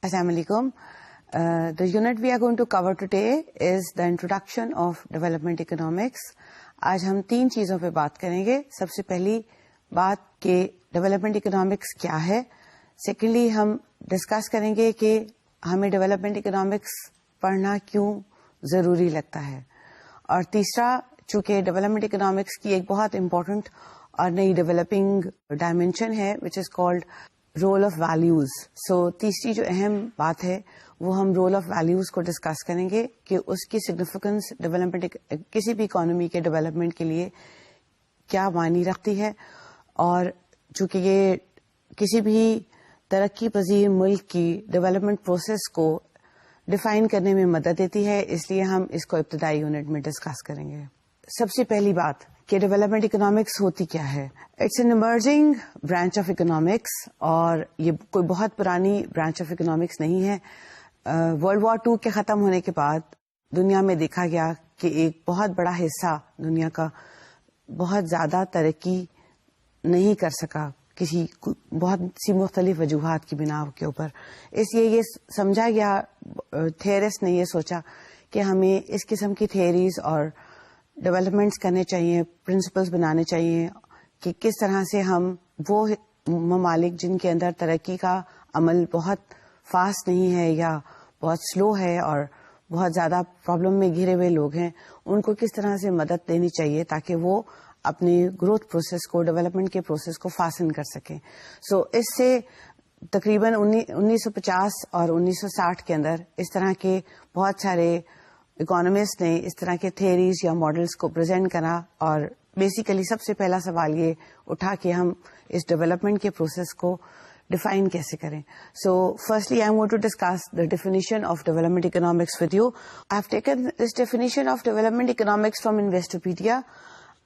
Assalamu alaikum. The unit we are going to cover today is the introduction of development economics. آج ہم 3 چیزوں پہ بات کریں گے. سب سے پہلی بات کہ ڈیولپمنٹ اکنامکس کیا ہے. سیکنڈلی ہم ڈسکس کریں گے کہ ہمیں ڈیولپمنٹ اکنامکس پڑھنا کیوں ضروری لگتا ہے. اور تیسرا، چونکہ ڈیولپمنٹ اکنامکس کی ایک بہت امپورٹنٹ اور نئی ڈیولپنگ ڈائمینشن ہے which is called role of values. So تیسری جو اہم بات ہے وہ ہم رول آف ویلیوز کو ڈسکس کریں گے کہ اس کی سگنیفیکینس ڈیولپمنٹ کسی بھی اکانومی کے ڈیولپمنٹ کے لیے کیا معنی رکھتی ہے. اور چونکہ یہ کسی بھی ترقی پذیر ملک کی ڈیولپمنٹ پروسیس کو ڈیفائن کرنے میں مدد دیتی ہے، اس لیے ہم اس کو ابتدائی یونٹ میں ڈسکس کریں گے. سب سے پہلی بات کہ ڈیولپمنٹ اکنامکس ہوتی کیا ہے. It's an emerging branch of economics, اور یہ کوئی بہت پرانی برانچ آف اکنامکس نہیں ہے. ورلڈ وار 2 کے ختم ہونے کے بعد دنیا میں دیکھا گیا کہ ایک بہت بڑا حصہ دنیا کا بہت زیادہ ترقی نہیں کر سکا کسی بہت سی مختلف وجوہات کی بنا کے اوپر. اس لیے یہ سمجھا گیا، تھیورسٹ نے یہ سوچا کہ ہمیں اس قسم کی تھیوریز اور ڈیولپمنٹس کرنے چاہیے، پرنسپلز بنانے چاہیے کہ کس طرح سے ہم وہ ممالک جن کے اندر ترقی کا عمل بہت فاسٹ نہیں ہے یا بہت سلو ہے اور بہت زیادہ پرابلم میں گھرے ہوئے لوگ ہیں، ان کو کس طرح سے مدد دینی چاہیے تاکہ وہ اپنی گروتھ پروسیس کو، ڈیولپمنٹ کے پروسیس کو فاسن کر سکیں. سو اس سے تقریباً 1950 اور 1960 کے اندر اس طرح کے بہت سارے اکانومسٹ نے اس طرح کے تھیوریز یا ماڈلز کو پریزنٹ کرا. اور بیسیکلی سب سے پہلا سوال یہ اٹھا کہ ہم اس ڈیولپمنٹ کے پروسیس کو ڈیفائن کیسے کریں. So firstly I want to discuss the definition of development economics with you. I have taken this definition of development economics from Investopedia,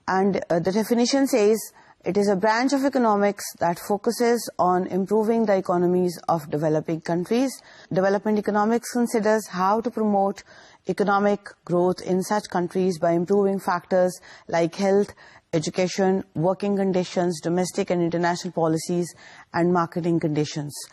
and the definition says it is a branch of economics that focuses on improving the economies of developing countries. Development economics considers how to promote economic growth in such countries by improving factors like health, education, working conditions, domestic and international policies, and marketing conditions.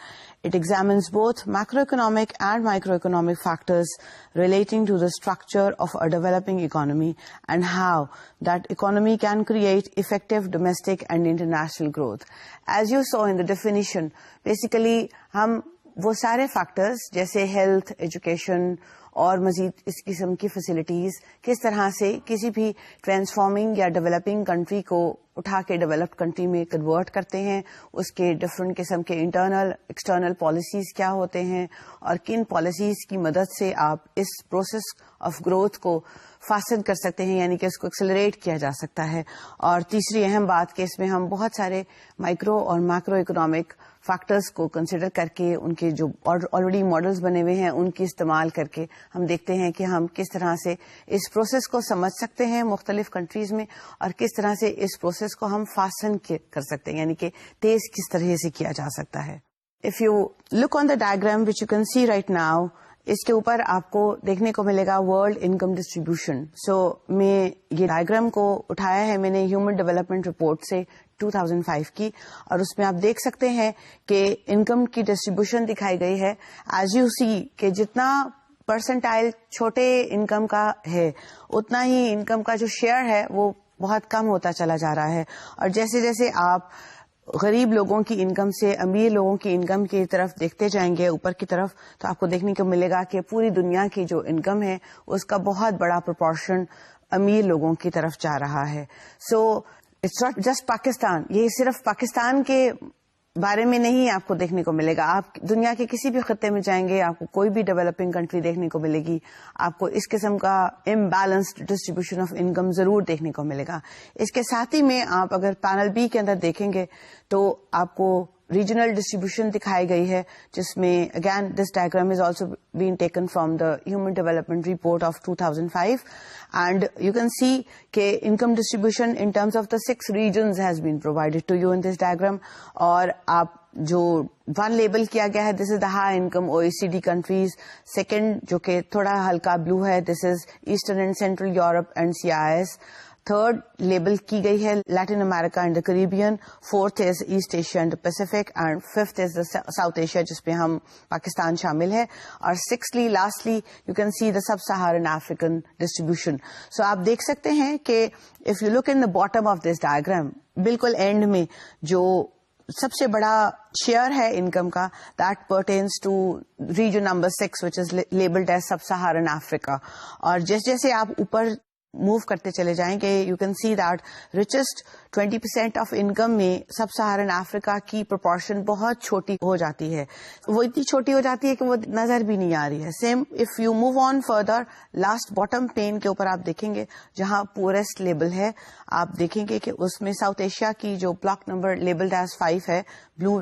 It examines both macroeconomic and microeconomic factors relating to the structure of a developing economy and how that economy can create effective domestic and international growth. As you saw in the definition, basically ہم وہ سارے factors جیسے health, education اور مزید اس قسم کی facilities کس طرح سے کسی بھی ٹرانسفارمنگ یا ڈیولپنگ کنٹری کو اٹھا کے ڈیولپڈ کنٹری میں کنورٹ کرتے ہیں. اس کے ڈفرینٹ قسم کے انٹرنل ایکسٹرنل پالیسیز کیا ہوتے ہیں اور کن پالیسیز کی مدد سے آپ اس پروسیس آف گروتھ کو فاسن کر سکتے ہیں، یعنی کہ اس کو ایکسلریٹ کیا جا سکتا ہے. اور تیسری اہم بات کہ اس میں ہم بہت سارے مائکرو اور میکرو اکنامک فیکٹرز کو کنسیڈر کر کے ان کے جو آلریڈی ماڈلز بنے ہوئے ہیں ان کی استعمال کر کے ہم دیکھتے ہیں کہ ہم کس طرح سے اس پروسیس کو سمجھ سکتے ہیں مختلف کنٹریز میں اور کس طرح سے اس پروسیس کو ہم فاسن کر سکتے ہیں، یعنی کہ تیز کس طرح سے کیا جا سکتا ہے. If you look on the diagram which you can see right now, اس کے اوپر آپ کو دیکھنے کو ملے گا ورلڈ انکم ڈسٹریبیوشن. سو میں یہ ڈائیگرام کو اٹھایا ہے میں نے ہیومن ڈیولپمنٹ رپورٹ سے 2005 کی، اور اس میں آپ دیکھ سکتے ہیں کہ انکم کی ڈسٹریبیوشن دکھائی گئی ہے. ایز یو سی کہ جتنا پرسنٹائل چھوٹے انکم کا ہے اتنا ہی انکم کا جو شیئر ہے وہ بہت کم ہوتا چلا جا رہا ہے. اور جیسے جیسے آپ غریب لوگوں کی انکم سے امیر لوگوں کی انکم کی طرف دیکھتے جائیں گے اوپر کی طرف، تو آپ کو دیکھنے کو ملے گا کہ پوری دنیا کی جو انکم ہے اس کا بہت بڑا پروپورشن امیر لوگوں کی طرف جا رہا ہے. So it's not just Pakistan, یہ صرف پاکستان کے بارے میں نہیں آپ کو دیکھنے کو ملے گا. آپ دنیا کے کسی بھی خطے میں جائیں گے آپ کو کوئی بھی ڈیولپنگ کنٹری دیکھنے کو ملے گی، آپ کو اس قسم کا امبیلنسڈ ڈسٹریبیوشن آف انکم ضرور دیکھنے کو ملے گا. اس کے ساتھ ہی میں آپ اگر پینل بی کے اندر دیکھیں گے تو آپ کو ریجنل ڈسٹریبیوشن دکھائی گئی ہے، جس میں again this diagram is also been taken from the human development report of 2005 and you can see کہ income distribution in terms of the 6 regions has been provided to you in this diagram. اور آپ جو one label کیا گیا ہے this is the high income OECD countries, second جو کہ تھوڑا ہلکا بلو ہے this is eastern and central Europe and CIS، third label کی گئی ہے Latin America and the Caribbean, fourth is East Asia and Pacific, and fifth is the South Asia جس پہ ہم پاکستان شامل ہے, اور sixthly lastly you can see the sub Saharan African distribution. So آپ دیکھ سکتے ہیں کہ if you look in the bottom of this diagram, بالکل اینڈ میں جو سب سے بڑا شیئر ہے انکم کا, that pertains to region number 6 which is labelled as سب سہارن افریقہ. اور جیسے جیسے آپ اوپر موو کرتے چلے جائیں گے, you can see that richest 20% of income میں سب سہارن افریقہ کی پرپورشن بہت چھوٹی ہو جاتی ہے. وہ اتنی چھوٹی ہو جاتی ہے کہ وہ نظر بھی نہیں آ رہی ہے. Same if you move on further, last bottom pane کے اوپر آپ دیکھیں گے جہاں پورسٹ لیبل ہے, آپ دیکھیں گے کہ اس میں ساؤتھ ایشیا کی جو بلاک نمبر لیبلڈ ایز 5 ہے, بلو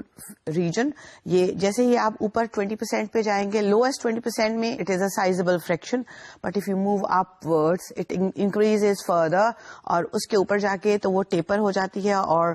ریجن, یہ جیسے ہی آپ اوپر 20% پہ جائیں گے, لوئسٹ 20% میں it is a sizeable friction, but if you move up words it increases further, اور اس کے اوپر جا کے تو وہ ٹیپر ہو جاتی ہے, اور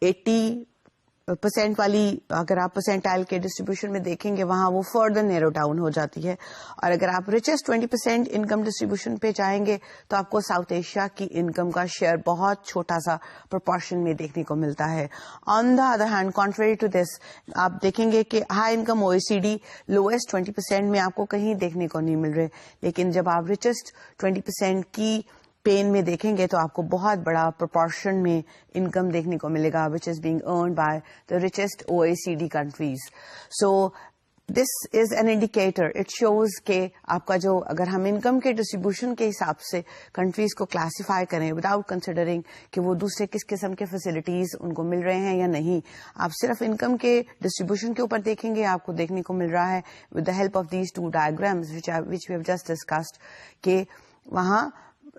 80% والی اگر آپ پرسینٹائل کے ڈسٹریبیوشن میں دیکھیں گے وہاں وہ فردر نیرو ڈاؤن ہو جاتی ہے. اور اگر آپ ریچسٹ 20% انکم ڈسٹریبیوشن پہ جائیں گے تو آپ کو ساؤتھ ایشیا کی انکم کا شیئر بہت چھوٹا سا پرپورشن میں دیکھنے کو ملتا ہے. On the other hand, contrary to this, آپ دیکھیں گے کہ ہائی انکم OECD لوئسٹ 20% میں آپ کو کہیں دیکھنے کو نہیں مل رہے, لیکن جب آپ ریچسٹ 20% کی پین میں دیکھیں گے تو آپ کو بہت بڑا پرپورشن میں انکم دیکھنے کو ملے گا which is being earned by the richest OECD countries. So this is an indicator, it shows کہ آپ کا جو, اگر ہم انکم کے ڈسٹریبیوشن کے حساب سے کنٹریز کو کلاسیفائی کریں وداؤٹ کنسیڈرنگ کہ وہ دوسرے کس قسم کے فیسلٹیز ان کو مل رہے ہیں یا نہیں, آپ صرف انکم کے ڈسٹریبیوشن کے اوپر دیکھیں گے, آپ کو دیکھنے کو مل رہا ہے with the help of these two diagrams which we have just discussed کہ وہاں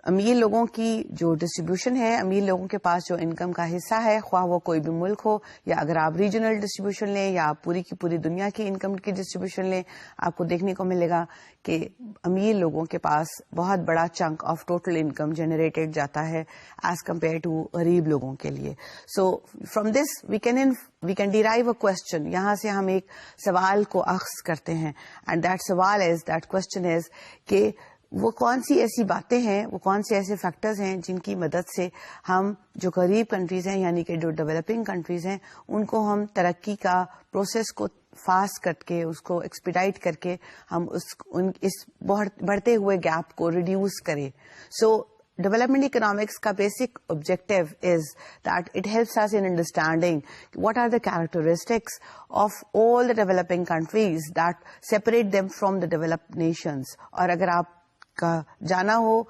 امیر لوگوں کی جو ڈسٹریبیوشن ہے, امیر لوگوں کے پاس جو انکم کا حصہ ہے, خواہ وہ کوئی بھی ملک ہو, یا اگر آپ ریجنل ڈسٹریبیوشن لیں یا آپ پوری کی پوری دنیا کی انکم کی ڈسٹریبیوشن لیں, آپ کو دیکھنے کو ملے گا کہ امیر لوگوں کے پاس بہت بڑا chunk of total income generated جاتا ہے ایز کمپیئر ٹو غریب لوگوں کے لیے. So from this we can derive a question, یہاں سے ہم ایک سوال کو اخذ کرتے ہیں, اینڈ دیٹ کوشچن از کہ وہ کون سی ایسی باتیں ہیں, وہ کون سے ایسے فیکٹرز ہیں جن کی مدد سے ہم جو غریب کنٹریز ہیں یعنی کہ جو ڈیولپنگ کنٹریز ہیں ان کو ہم ترقی کا پروسیس کو فاسٹ کر کے, اس کو ایکسپیڈائٹ کر کے ہم اس بڑھتے ہوئے گیپ کو ریڈیوس کریں. سو ڈیولپمنٹ اکنامکس کا basic objective is that it helps us in understanding what are the characteristics of all the developing countries that separate them from the developed nations. اور اگر آپ کا جانا ہو,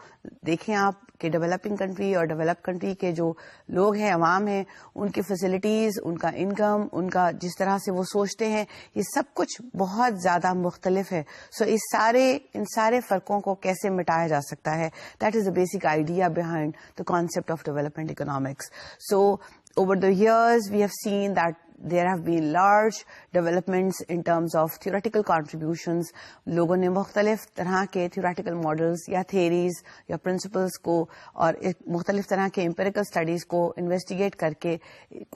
دیکھیں آپ کہ ڈیولپنگ کنٹری اور ڈیولپ کنٹری کے جو لوگ ہیں, عوام ہیں, ان کی فیسلٹیز, ان کا انکم, ان کا جس طرح سے وہ سوچتے ہیں, یہ سب کچھ بہت زیادہ مختلف ہے. سو ان سارے فرقوں کو کیسے مٹایا جا سکتا ہے, that is the basic idea behind the concept of development economics. So over the years we have seen that there have been large developments in terms of theoretical contributions. لوگوں نے مختلف طرح کے theoretical models یا theories یا principles کو اور مختلف طرح کے empirical studies کو investigate کر کے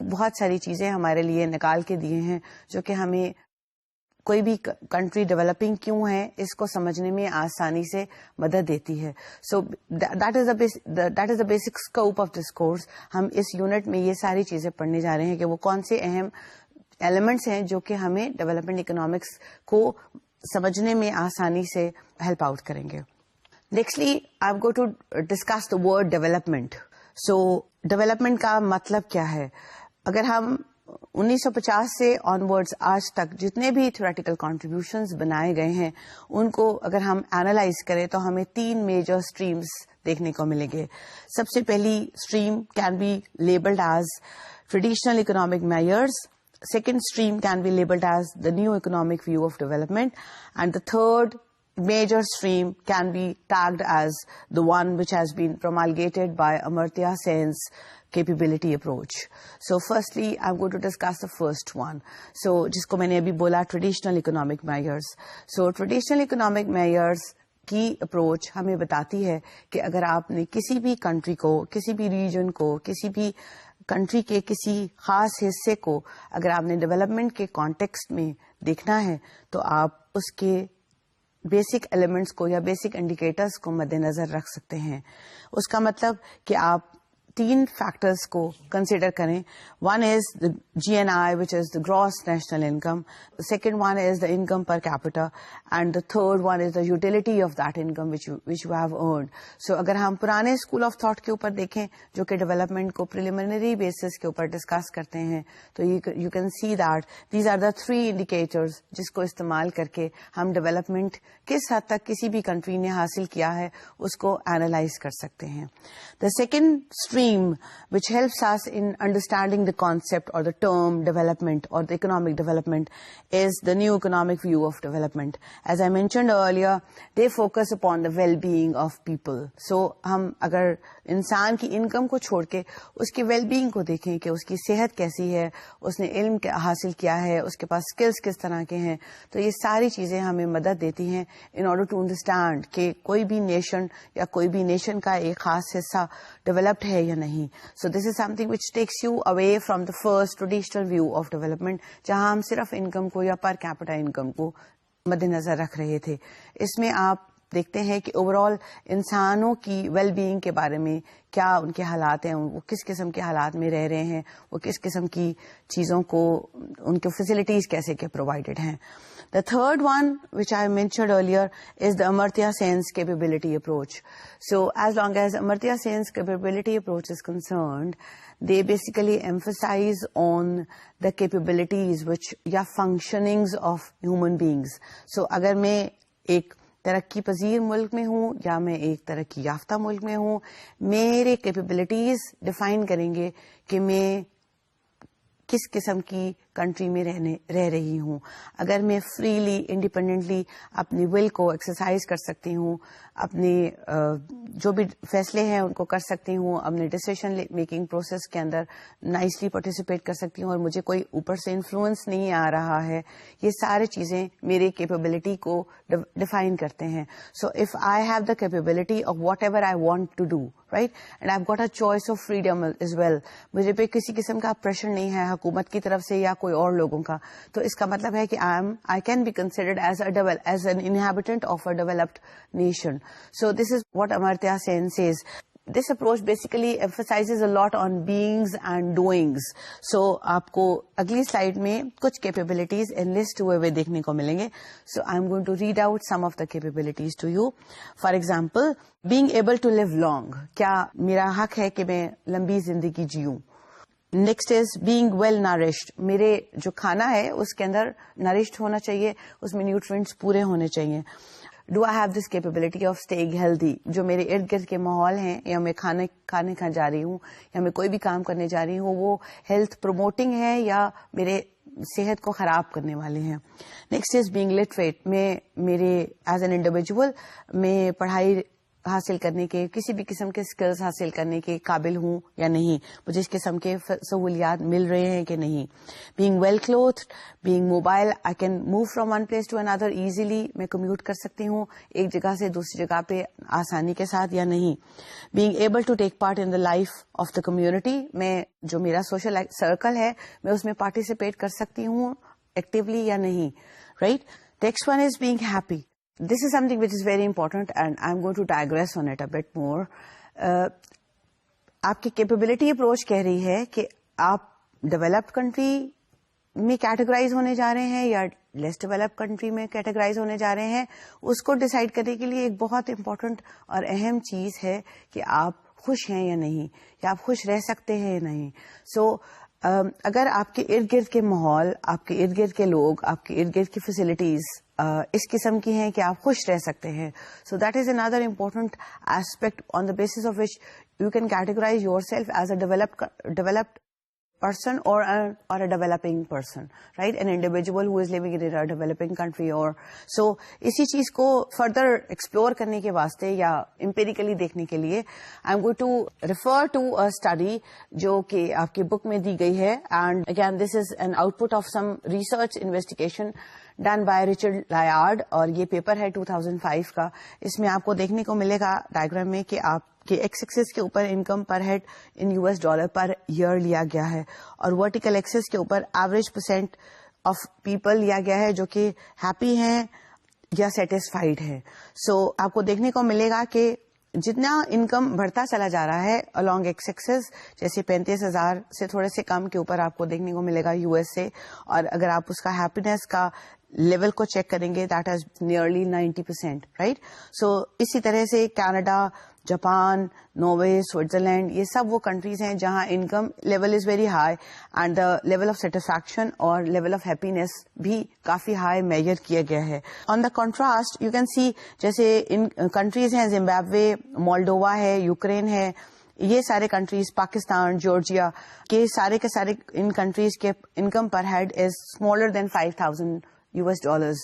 بہت ساری چیزیں ہمارے لیے نکال کے دیے ہیں جو کہ ہمیں کوئی بھی کنٹری ڈیولپنگ کیوں ہے اس کو سمجھنے میں آسانی سے مدد دیتی ہے. سو that is the basic scope of this course. ہم اس یونٹ میں یہ ساری چیزیں پڑھنے جا رہے ہیں کہ وہ کون سے اہم ایلیمنٹس ہیں جو کہ ہمیں ڈیولپمنٹ اکنامکس کو سمجھنے میں آسانی سے ہیلپ آؤٹ کریں گے. Nextly I am going to discuss the word development. So development کا مطلب کیا ہے؟ اگر ہم 1950 سے آن ورڈز آج تک جتنے بھی تھیوریٹیکل کانٹریبیوشنز بنائے گئے ہیں ان کو اگر ہم اینالائز کریں تو ہمیں 3 میجر اسٹریمز دیکھنے کو ملیں گے. سب سے پہلی stream can be labelled as traditional economic measures. Second stream can be labelled as the new economic view of development. And the third major stream can be tagged as the one which has been promulgated by Amartya Sen's capability approach. So firstly, I'm going to discuss the first one. So جس کو میں نے ابھی بولا traditional economic measures. So traditional economic measures کی approach ہمیں بتاتی ہے کہ اگر آپ نے کسی بھی کنٹری کو, کسی بھی ریجن کو, کسی بھی کنٹری کے کسی خاص حصے کو اگر آپ نے ڈیولپمنٹ کے کانٹیکسٹ میں دیکھنا ہے تو آپ اس کے بیسک ایلیمنٹس کو یا بیسک انڈیکیٹرز کو مد نظر رکھ سکتے ہیں. اس کا مطلب کہ آپ 3 فیکٹرز کو کنسیڈر کریں. One is the GNI, which is the gross national income. The second one is the income per capita, and the third one is the utility of that income which you have earned. So اگر ہم پرانے school of thought کے اوپر دیکھیں جو کہ development کو preliminary basis کے اوپر ڈسکس کرتے ہیں, تو you can see that these are the 3 indicators جس کو استعمال کر کے ہم ڈیولپمنٹ کس حد تک کسی بھی کنٹری نے حاصل کیا ہے اس کو اینالائز کر سکتے ہیں. The second stream which helps us in understanding the concept or the term development or the economic development is the new economic view of development. As I mentioned earlier, they focus upon the well-being of people. So ہم اگر انسان کی income کو چھوڑ کے اس کی well being کو دیکھیں کہ اس کی صحت کیسی ہے, اس نے علم حاصل کیا ہے, اس کے پاس اسکلس کس طرح کے ہیں, تو یہ ساری چیزیں ہمیں مدد دیتی ہیں ان آرڈر ٹو انڈرسٹینڈ کہ کوئی بھی نیشن یا کوئی بھی نیشن کا ایک خاص حصہ ڈیولپڈ ہے یا نہیں. So this is something which takes you away from the first traditional view of development, جہاں ہم صرف انکم کو یا پر کیپٹا انکم کو مد نظر رکھ رہے تھے. اس میں آپ دیکھتے ہیں کہ اوور آل انسانوں کی ویل بینگ کے بارے میں کیا ان کے حالات ہیں, وہ کس قسم کے حالات میں رہ رہے ہیں, وہ کس قسم کی چیزوں کو ان کے فیسلٹیز کیسے کے پرووائڈیڈ ہیں. The third one, which I mentioned earlier, is the Amartya Sen's capability approach. So as long as Amartya Sen's capability approach is concerned, they basically emphasize on the capabilities یا functionings of human beings. So اگر میں ایک ترقی پذیر ملک میں ہوں یا میں ایک ترقی یافتہ ملک میں ہوں, میرے کیپیبلٹیز ڈیفائن کریں گے کہ میں کس قسم کی کنٹری میں رہ رہی ہوں. اگر میں فریلی انڈیپینڈنٹلی اپنی ول کو ایکسرسائز کر سکتی ہوں, اپنے جو بھی فیصلے ہیں ان کو کر سکتی ہوں, اپنے ڈسیشن میکنگ پروسیس کے اندر نائسلی پارٹیسپیٹ کر سکتی ہوں اور مجھے کوئی اوپر سے انفلوئنس نہیں آ رہا ہے, یہ سارے چیزیں میرے کیپیبلٹی کو ڈیفائن کرتے ہیں. So if I have the capability of whatever I want to do, right, and I have got a choice of freedom as well, مجھے پہ کسی قسم کا پریشر نہیں ہے حکومت کی طرف سے یا کوئی اور لوگوں کا, تو اس کا مطلب ہے کہ I can be considered as an inhabitant of a developed nation. So this is what Amartya Sen says. This approach basically emphasizes a lot on beings and doings. So آپ کو اگلی سلائیڈ میں کچھ capabilities enlist ہوئے ہوئے دیکھنے کو ملیں گے. So I'm going to read out some of the capabilities to you. For example, being able to live long. کیا میرا حق ہے کہ میں لمبی زندگی جیوں. Next is being well nourished, میرے جو کھانا ہے اس کے اندر نرشڈ ہونا چاہیے, اس میں نیوٹرینٹس پورے ہونے چاہیے. Do I have this capability of staying healthy, جو میرے ارد گرد کے ماحول ہیں یا میں کھانے جا رہی ہوں یا میں کوئی بھی کام کرنے جا رہی ہوں وہ ہیلتھ پروموٹنگ ہے یا میرے صحت کو خراب کرنے والے ہیں. نیکسٹ از بینگ لٹریٹ, میں میرے ایز این انڈیویجول میں پڑھائی حاصل کرنے کے کسی بھی قسم کے اسکلز حاصل کرنے کے قابل ہوں یا نہیں, مجھے اس قسم کے سہولیات مل رہے ہیں کہ نہیں. Being well clothed, being mobile, I can move from one place to another easily, میں کمیوٹ کر سکتی ہوں ایک جگہ سے دوسری جگہ پہ آسانی کے ساتھ یا نہیں. Being able to take part in the life of the community, میں جو میرا سوشل سرکل ہے میں اس میں پارٹیسپیٹ کر سکتی ہوں ایکٹیولی یا نہیں, right. Next one is being happy. This is something which is very important and I'm going to digress on it a bit more. آپ کی capability approach کہہ رہی ہے کہ آپ developed country میں categorize ہونے جا رہے ہیں یا less developed country میں categorize ہونے جا رہے ہیں. اس کو decide کرنے کے لیے ایک بہت important اور اہم چیز ہے کہ آپ خوش ہیں یا نہیں, یا آپ خوش رہ سکتے ہیں یا نہیں. So اگر آپ کے ارد گرد کے ماحول, آپ کے ارد گرد کے لوگ, آپ کے ارد گرد کی فیسلٹیز اس قسم کی ہیں کہ آپ خوش رہ سکتے ہیں, so that is another important aspect on the basis of which you can categorise yourself as a developed person or a developing person, right? An individual who is living in a developing country or so. اسی چیز کو further explore کرنے کے واسطے یا empirically دیکھنے کے لیے I'm going to refer to a study جو کہ آپ کی بک میں دی گئی ہے, and again this is an output of some research investigation done by Richard Layard, اور یہ پیپر ہے 2005 کا. اس میں آپ کو دیکھنے کو ملے گا ڈائگرام میں کہ آپ کہ ایکس ایکسس کے اوپر انکم پر ہیڈ ان $US پر ایئر لیا گیا ہے, اور ورٹیکل ایکسس کے اوپر ایوریج % آف پیپل لیا گیا ہے جو کہ ہیپی ہیں یا سیٹسفائیڈ ہے. سو آپ کو دیکھنے کو ملے گا کہ جتنا انکم بڑھتا چلا جا رہا ہے along ایکس ایکسس, جیسے 35,000 سے تھوڑے سے کم کے اوپر آپ کو دیکھنے کو ملے گا US سے, اور اگر آپ اس کا ہیپینس کا لیول کو چیک کریں گے دیٹ از نیئرلی 90%, رائٹ. سو اسی طرح سے کینیڈا, جاپان, ناروے, سوئٹزرلینڈ, یہ سب وہ کنٹریز ہیں جہاں income level is very high and the level of satisfaction اور لیول آف ہیپینس بھی کافی ہائی میجر کیا گیا ہے. On the contrast you can سی جیسے ان کنٹریز ہیں زمبابوے, مولڈووا ہے, یوکرین ہے, یہ سارے کنٹریز, پاکستان, جارجیا کے سارے ان کنٹریز کے income per head is smaller than $5,000.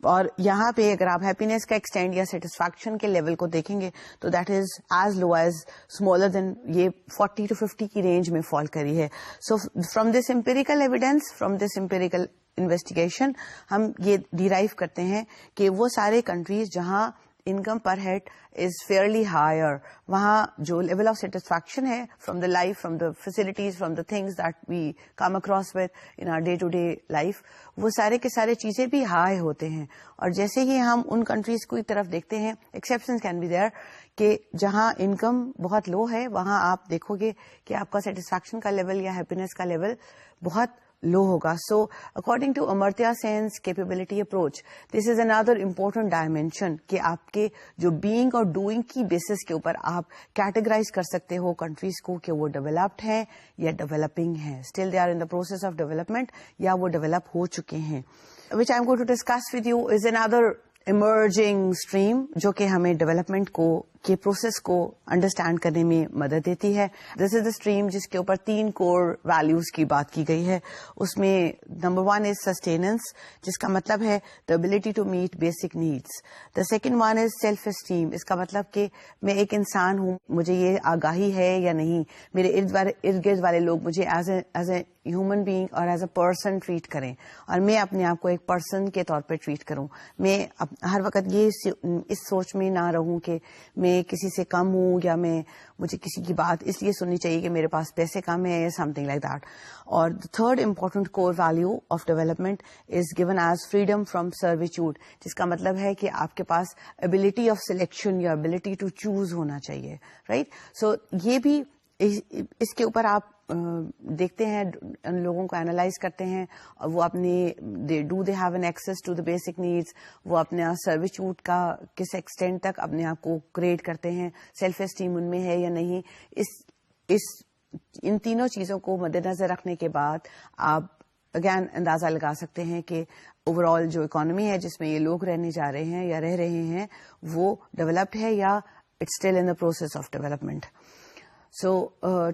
اور یہاں پہ اگر آپ ہیپینس کا ایکسٹینڈ یا سیٹسفیکشن کے لیول کو دیکھیں گے تو that is as low as smaller than, یہ 40 to 50 کی رینج میں فال کری ہے. سو from this empirical evidence, from this empirical investigation, ہم یہ ڈیرائیو کرتے ہیں کہ وہ سارے کنٹریز جہاں income per head is fairly higher, وہاں جو لیول آف سیٹسفیکشن ہے from the life, from the facilities, from the things that we come across within our day to day life, وہ سارے کے سارے چیزیں بھی ہائی ہوتے ہیں. اور جیسے ہی ہم ان کنٹریز کی طرف دیکھتے ہیں, ایکسیپشنز کین بی دیئر, کہ جہاں انکم بہت لو ہے وہاں آپ دیکھو گے کہ آپ کا سیٹسفیکشن کا لیول یا ہیپینس کا لیول بہت لو ہوگا. So according to Amartya Sen's capability approach, this is another important dimension کہ آپ کے جو بینگ اور ڈوئنگ کی بیسس کے اوپر آپ کیٹیگرائز کر سکتے ہو کنٹریز کو کہ وہ ڈیولپڈ ہیں یا ڈیولپنگ ہیں, still they are in the process of development, یا وہ ڈیولپ ہو چکے ہیں. Which I am going to discuss with you is another emerging stream جو کہ ہمیں ڈیولپمنٹ کے پروسیس کو انڈرسٹینڈ کرنے میں مدد دیتی ہے. دس از دا اسٹریم جس کے اوپر 3 کور ویلیوز کی بات کی گئی ہے. اس میں نمبر 1 از سسٹیننس, جس کا مطلب ہے the ability to meet basic needs. The second 1 is self esteem, اس کا مطلب کہ میں ایک انسان ہوں, مجھے یہ آگاہی ہے یا نہیں, میرے ارد گرد والے لوگ مجھے ایز اے ہیومن بینگ اور ایز اے پرسن ٹریٹ کریں, اور میں اپنے آپ کو ایک پرسن کے طور پہ ٹریٹ کروں. میں ہر وقت یہ اس سوچ میں نہ رہوں کہ میں کسی سے کم ہوں یا مجھے کسی کی بات اس لیے سننی چاہیے کہ میرے پاس پیسے کم ہے یا سم تھنگ لائک دیٹ. اور third important core value of development is given as freedom from servitude, جس کا مطلب ہے کہ آپ کے پاس ابلٹی آف سلیکشن یا ابلٹی ٹو چوز ہونا چاہیے, رائٹ. سو یہ بھی اس کے اوپر آپ دیکھتے ہیں, ان لوگوں کو اینالائز کرتے ہیں, اور وہ اپنے do they have an access to the basic needs, وہ اپنا سرویچیوڈ کا کس ایکسٹینٹ تک اپنے آپ کو کریٹ کرتے ہیں, سیلف اسٹیم ان میں ہے یا نہیں. ان تینوں چیزوں کو مد نظر رکھنے کے بعد آپ اگین اندازہ لگا سکتے ہیں کہ اوور آل جو اکانومی ہے جس میں یہ لوگ رہنے جا رہے ہیں یا رہ رہے ہیں وہ ڈیولپڈ ہے یا it's still in the process of development. So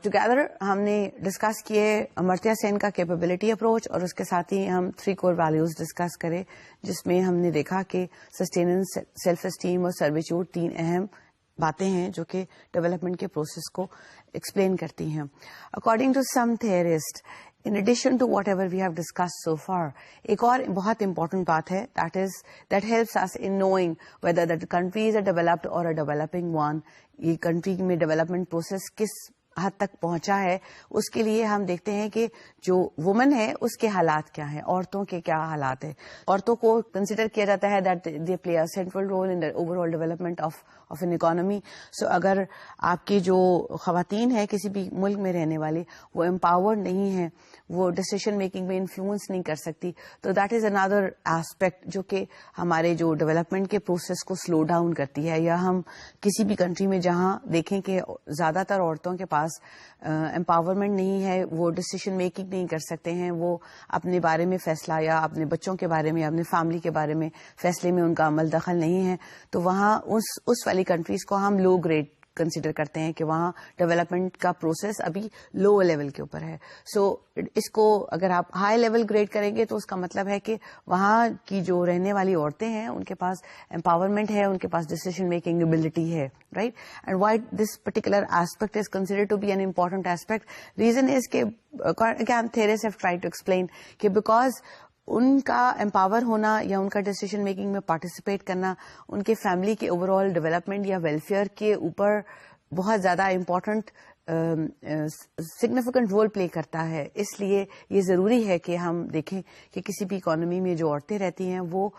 together ہم نے ڈسکس کیے امرتیا سین کا کیپیبلٹی اپروچ, اور اس کے ساتھ ہی ہم 3 کور ویلیوز ڈسکس کرے, جس میں ہم نے دیکھا کہ سسٹیننس, سیلف اسٹیم اور سرویچیوڈ 3 اہم باتیں ہیں جو کہ ڈیولپمنٹ کے پروسیس کو ایکسپلین کرتی ہیں. According to some theorist, in addition to whatever we have discussed so far, ایک اور بہت امپورٹنٹ بات ہے that helps us in knowing whether that country is a developed or a developing one. یہ country میں development process کس حد تک پہنچا ہے, اس کے لیے ہم دیکھتے ہیں کہ جو وومن ہے اس کے حالات کیا ہیں, عورتوں کے کیا حالات ہیں. عورتوں کو کنسیڈر کیا جاتا ہے that they play a central role in the overall development of an economy. So اگر آپ کی جو خواتین ہیں کسی بھی ملک میں رہنے والی وہ امپاورڈ نہیں ہیں, وہ ڈیسیشن میکنگ میں انفلوئنس نہیں کر سکتی, تو دیٹ از اندر ایسپیکٹ جو کہ ہمارے جو ڈیولپمنٹ کے پروسیس کو سلو ڈاؤن کرتی ہے. یا ہم کسی بھی کنٹری میں جہاں دیکھیں کہ زیادہ تر عورتوں کے پاس امپاورمنٹ نہیں ہے, وہ ڈیسیشن میکنگ نہیں کر سکتے ہیں, وہ اپنے بارے میں فیصلہ یا اپنے بچوں کے بارے میں, اپنے فیملی کے بارے میں فیصلے میں ان کا عمل دخل نہیں ہے, تو وہاں اس والی کنٹریز کو ہم لو گریڈ کنسیڈر کرتے ہیں کہ وہاں ڈیولپمنٹ کا پروسیس ابھی لو لیول کے اوپر ہے. سو اس کو اگر آپ ہائی لیول گریڈ کریں گے تو اس کا مطلب ہے کہ وہاں کی جو رہنے والی عورتیں ہیں ان کے پاس امپاورمنٹ ہے, ان کے پاس ڈیسیشن میکنگ ایبلٹی ہے, right. And why this particular aspect is considered to be an important aspect, reason is کہ again theorist have tried to explain کہ بیکاز ان کا امپاور ہونا یا ان کا ڈیسیشن میکنگ میں پارٹیسپیٹ کرنا ان کے فیملی کے اوور آل ڈیولپمنٹ یا ویلفیئر کے اوپر بہت زیادہ امپورٹنٹ سگنیفیکنٹ رول پلے کرتا ہے. اس لیے یہ ضروری ہے کہ ہم دیکھیں کہ کسی بھی اکانومی میں جو عورتیں رہتی ہیں وہ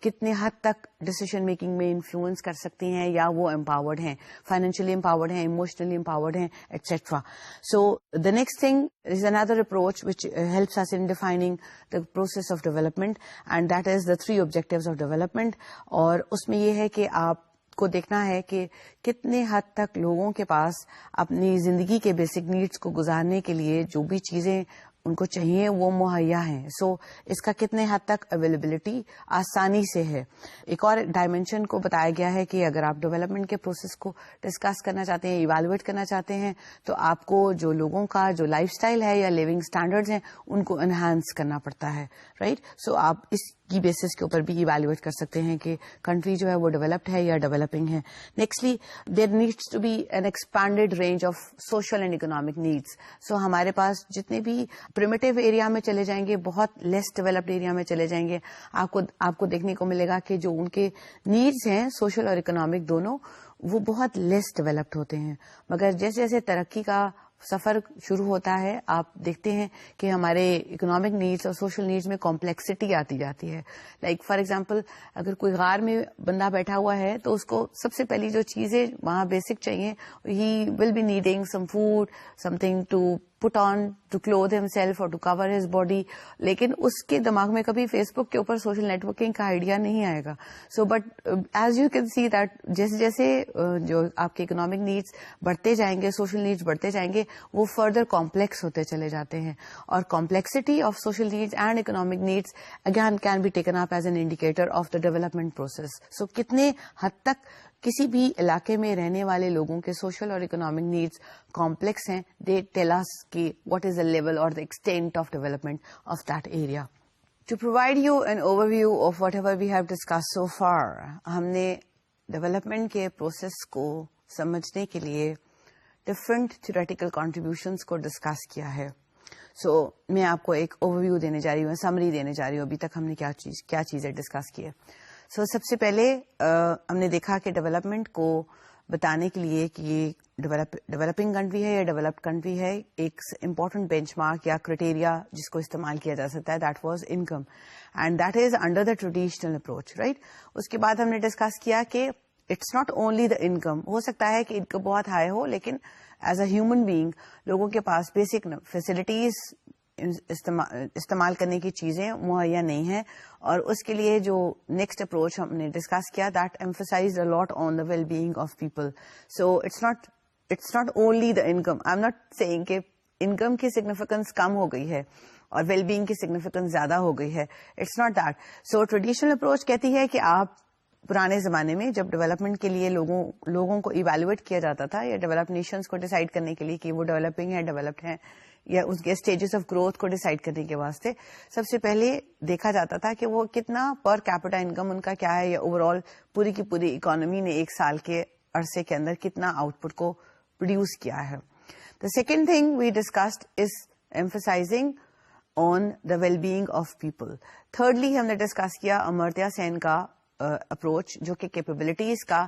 کتنے حد تک ڈسیزن میکنگ میں انفلوئنس کر سکتی ہیں, یا وہ امپاورڈ ہیں, فائنینشلی امپاورڈ ہیں, ایموشنلی امپاورڈ ہیں, etcetera. So the next thing is another approach which helps us in defining the process of development, and that is the 3 objectives of development. اور اس میں یہ ہے کہ آپ کو دیکھنا ہے کہ کتنے حد تک لوگوں کے پاس اپنی زندگی کے بیسک نیڈس کو گزارنے کے لیے جو بھی چیزیں ان کو چاہیے وہ مہیا ہیں. سو اس کا کتنے حد تک اویلیبلٹی آسانی سے ہے. ایک اور ڈائمینشن کو بتایا گیا ہے کہ اگر آپ ڈیولپمنٹ کے پروسیس کو ڈسکس کرنا چاہتے ہیں, ایویلویٹ کرنا چاہتے ہیں, تو آپ کو جو لوگوں کا جو لائف سٹائل ہے یا لیونگ اسٹینڈرڈز ہیں ان کو انہانس کرنا پڑتا ہے, رائٹ. سو آپ اس کی بیسس کے اوپر بھی ایویلویٹ کر سکتے ہیں کہ کنٹری جو ہے وہ ڈیولپڈ ہے یا ڈیولپنگ ہے. Nextly there needs to be an expanded range of social and economic needs. So ہمارے پاس جتنے بھی پریمیٹیو ایریا میں چلے جائیں گے, بہت لیس ڈیولپڈ ایریا میں چلے جائیں گے, آپ کو دیکھنے کو ملے گا کہ جو ان کے نیڈس ہیں سوشل اور اکنامک دونوں, وہ بہت لیس ڈیولپڈ ہوتے ہیں. مگر جیسے جیسے ترقی کا سفر شروع ہوتا ہے آپ دیکھتے ہیں کہ ہمارے اکنامک نیڈس اور سوشل نیڈس میں کمپلیکسٹی آتی جاتی ہے. لائک فار ایگزامپل اگر کوئی غار میں بندہ بیٹھا ہوا ہے تو اس کو سب سے پہلی جو چیزیں وہاں بیسک چاہیے, he will be needing some food, something to put on to clothe himself or to cover his body. لیکن اس کے دماغ میں کبھی فیس بک کے اوپر سوشل نیٹ ورکنگ کا آئیڈیا نہیں آئے گا. So but as you can see that جیسے جیسے جو آپ کے اکنامک نیڈس بڑھتے جائیں گے, سوشل نیڈس بڑھتے جائیں گے, وہ فردر کمپلیکس ہوتے چلے جاتے ہیں. اور complexity of social needs and economic needs again can be taken up as an indicator of the development process. So کتنے حد تک کسی بھی علاقے میں رہنے والے لوگوں کے سوشل اور اکنامک نیڈس کمپلیکس ہیں, دے ٹیل اس کہ what is the level or the extent of development of that area. To provide you an overview of whatever we have discuss so far, ہم نے development کے process کو سمجھنے کے لیے different theoretical contributions کو discuss کیا ہے. سو میں آپ کو ایک اوور ویو دینے جا رہی ہوں, سمری دینے جا رہی ہوں ابھی تک ہم نے کیا چیزیں ڈسکس کی ہے. سو سب سے پہلے ہم نے دیکھا کہ ڈیولپمنٹ کو بتانے کے لیے کہ یہ ڈیولپنگ کنٹری ہے یا ڈیولپڈ کنٹری ہے, ایک امپورٹنٹ بینچ مارک یا کرائٹیریا جس کو استعمال کیا جا سکتا ہے, that was income, and that is under the traditional approach, right. اس کے بعد ہم نے ڈسکس کیا کہ it's not only the income. ہو سکتا ہے کہ انکم بہت ہائی ہو لیکن ایز اے ہیومن بینگ لوگوں کے پاس بیسک فیسلٹیز استعمال کرنے کی چیزیں مہیا نہیں ہیں, اور اس کے لیے جو نیکسٹ اپروچ ہم نے ڈسکس کیا that emphasize a lot on the well being of people. So it's not only the income. I am not saying کہ انکم کی سگنیفیکینس کم ہو گئی ہے اور ویل بینگ کی سگنیفیکینس زیادہ ہو گئی ہے, it's not that. So traditional approach کہتی ہے کہ آپ پرانے زمانے میں جب ڈیولپمنٹ کے لیے لوگوں کو ایویلویٹ کیا جاتا تھا یا ڈیولپ نیشنز کو ڈیسائیڈ کرنے کے لیے کہ وہ ڈیولپنگ ہے ڈیولپڈ ہیں, یا اس کے اسٹیجز آف گروتھ کو ڈیسائیڈ کرنے کے واسطے سب سے پہلے دیکھا جاتا تھا کہ وہ کتنا پر کیپٹا انکم ان کا کیا ہے, یا اوور آل پوری کی پوری اکانومی نے ایک سال کے عرصے کے اندر کتنا آؤٹ پٹ کو پروڈیوس کیا ہے. The second thing we discussed is emphasizing on the well being of people. Thirdly ہم نے ڈسکس کیا امرتیا سین کا اپروچ جو کہ کیپیبلٹیز کا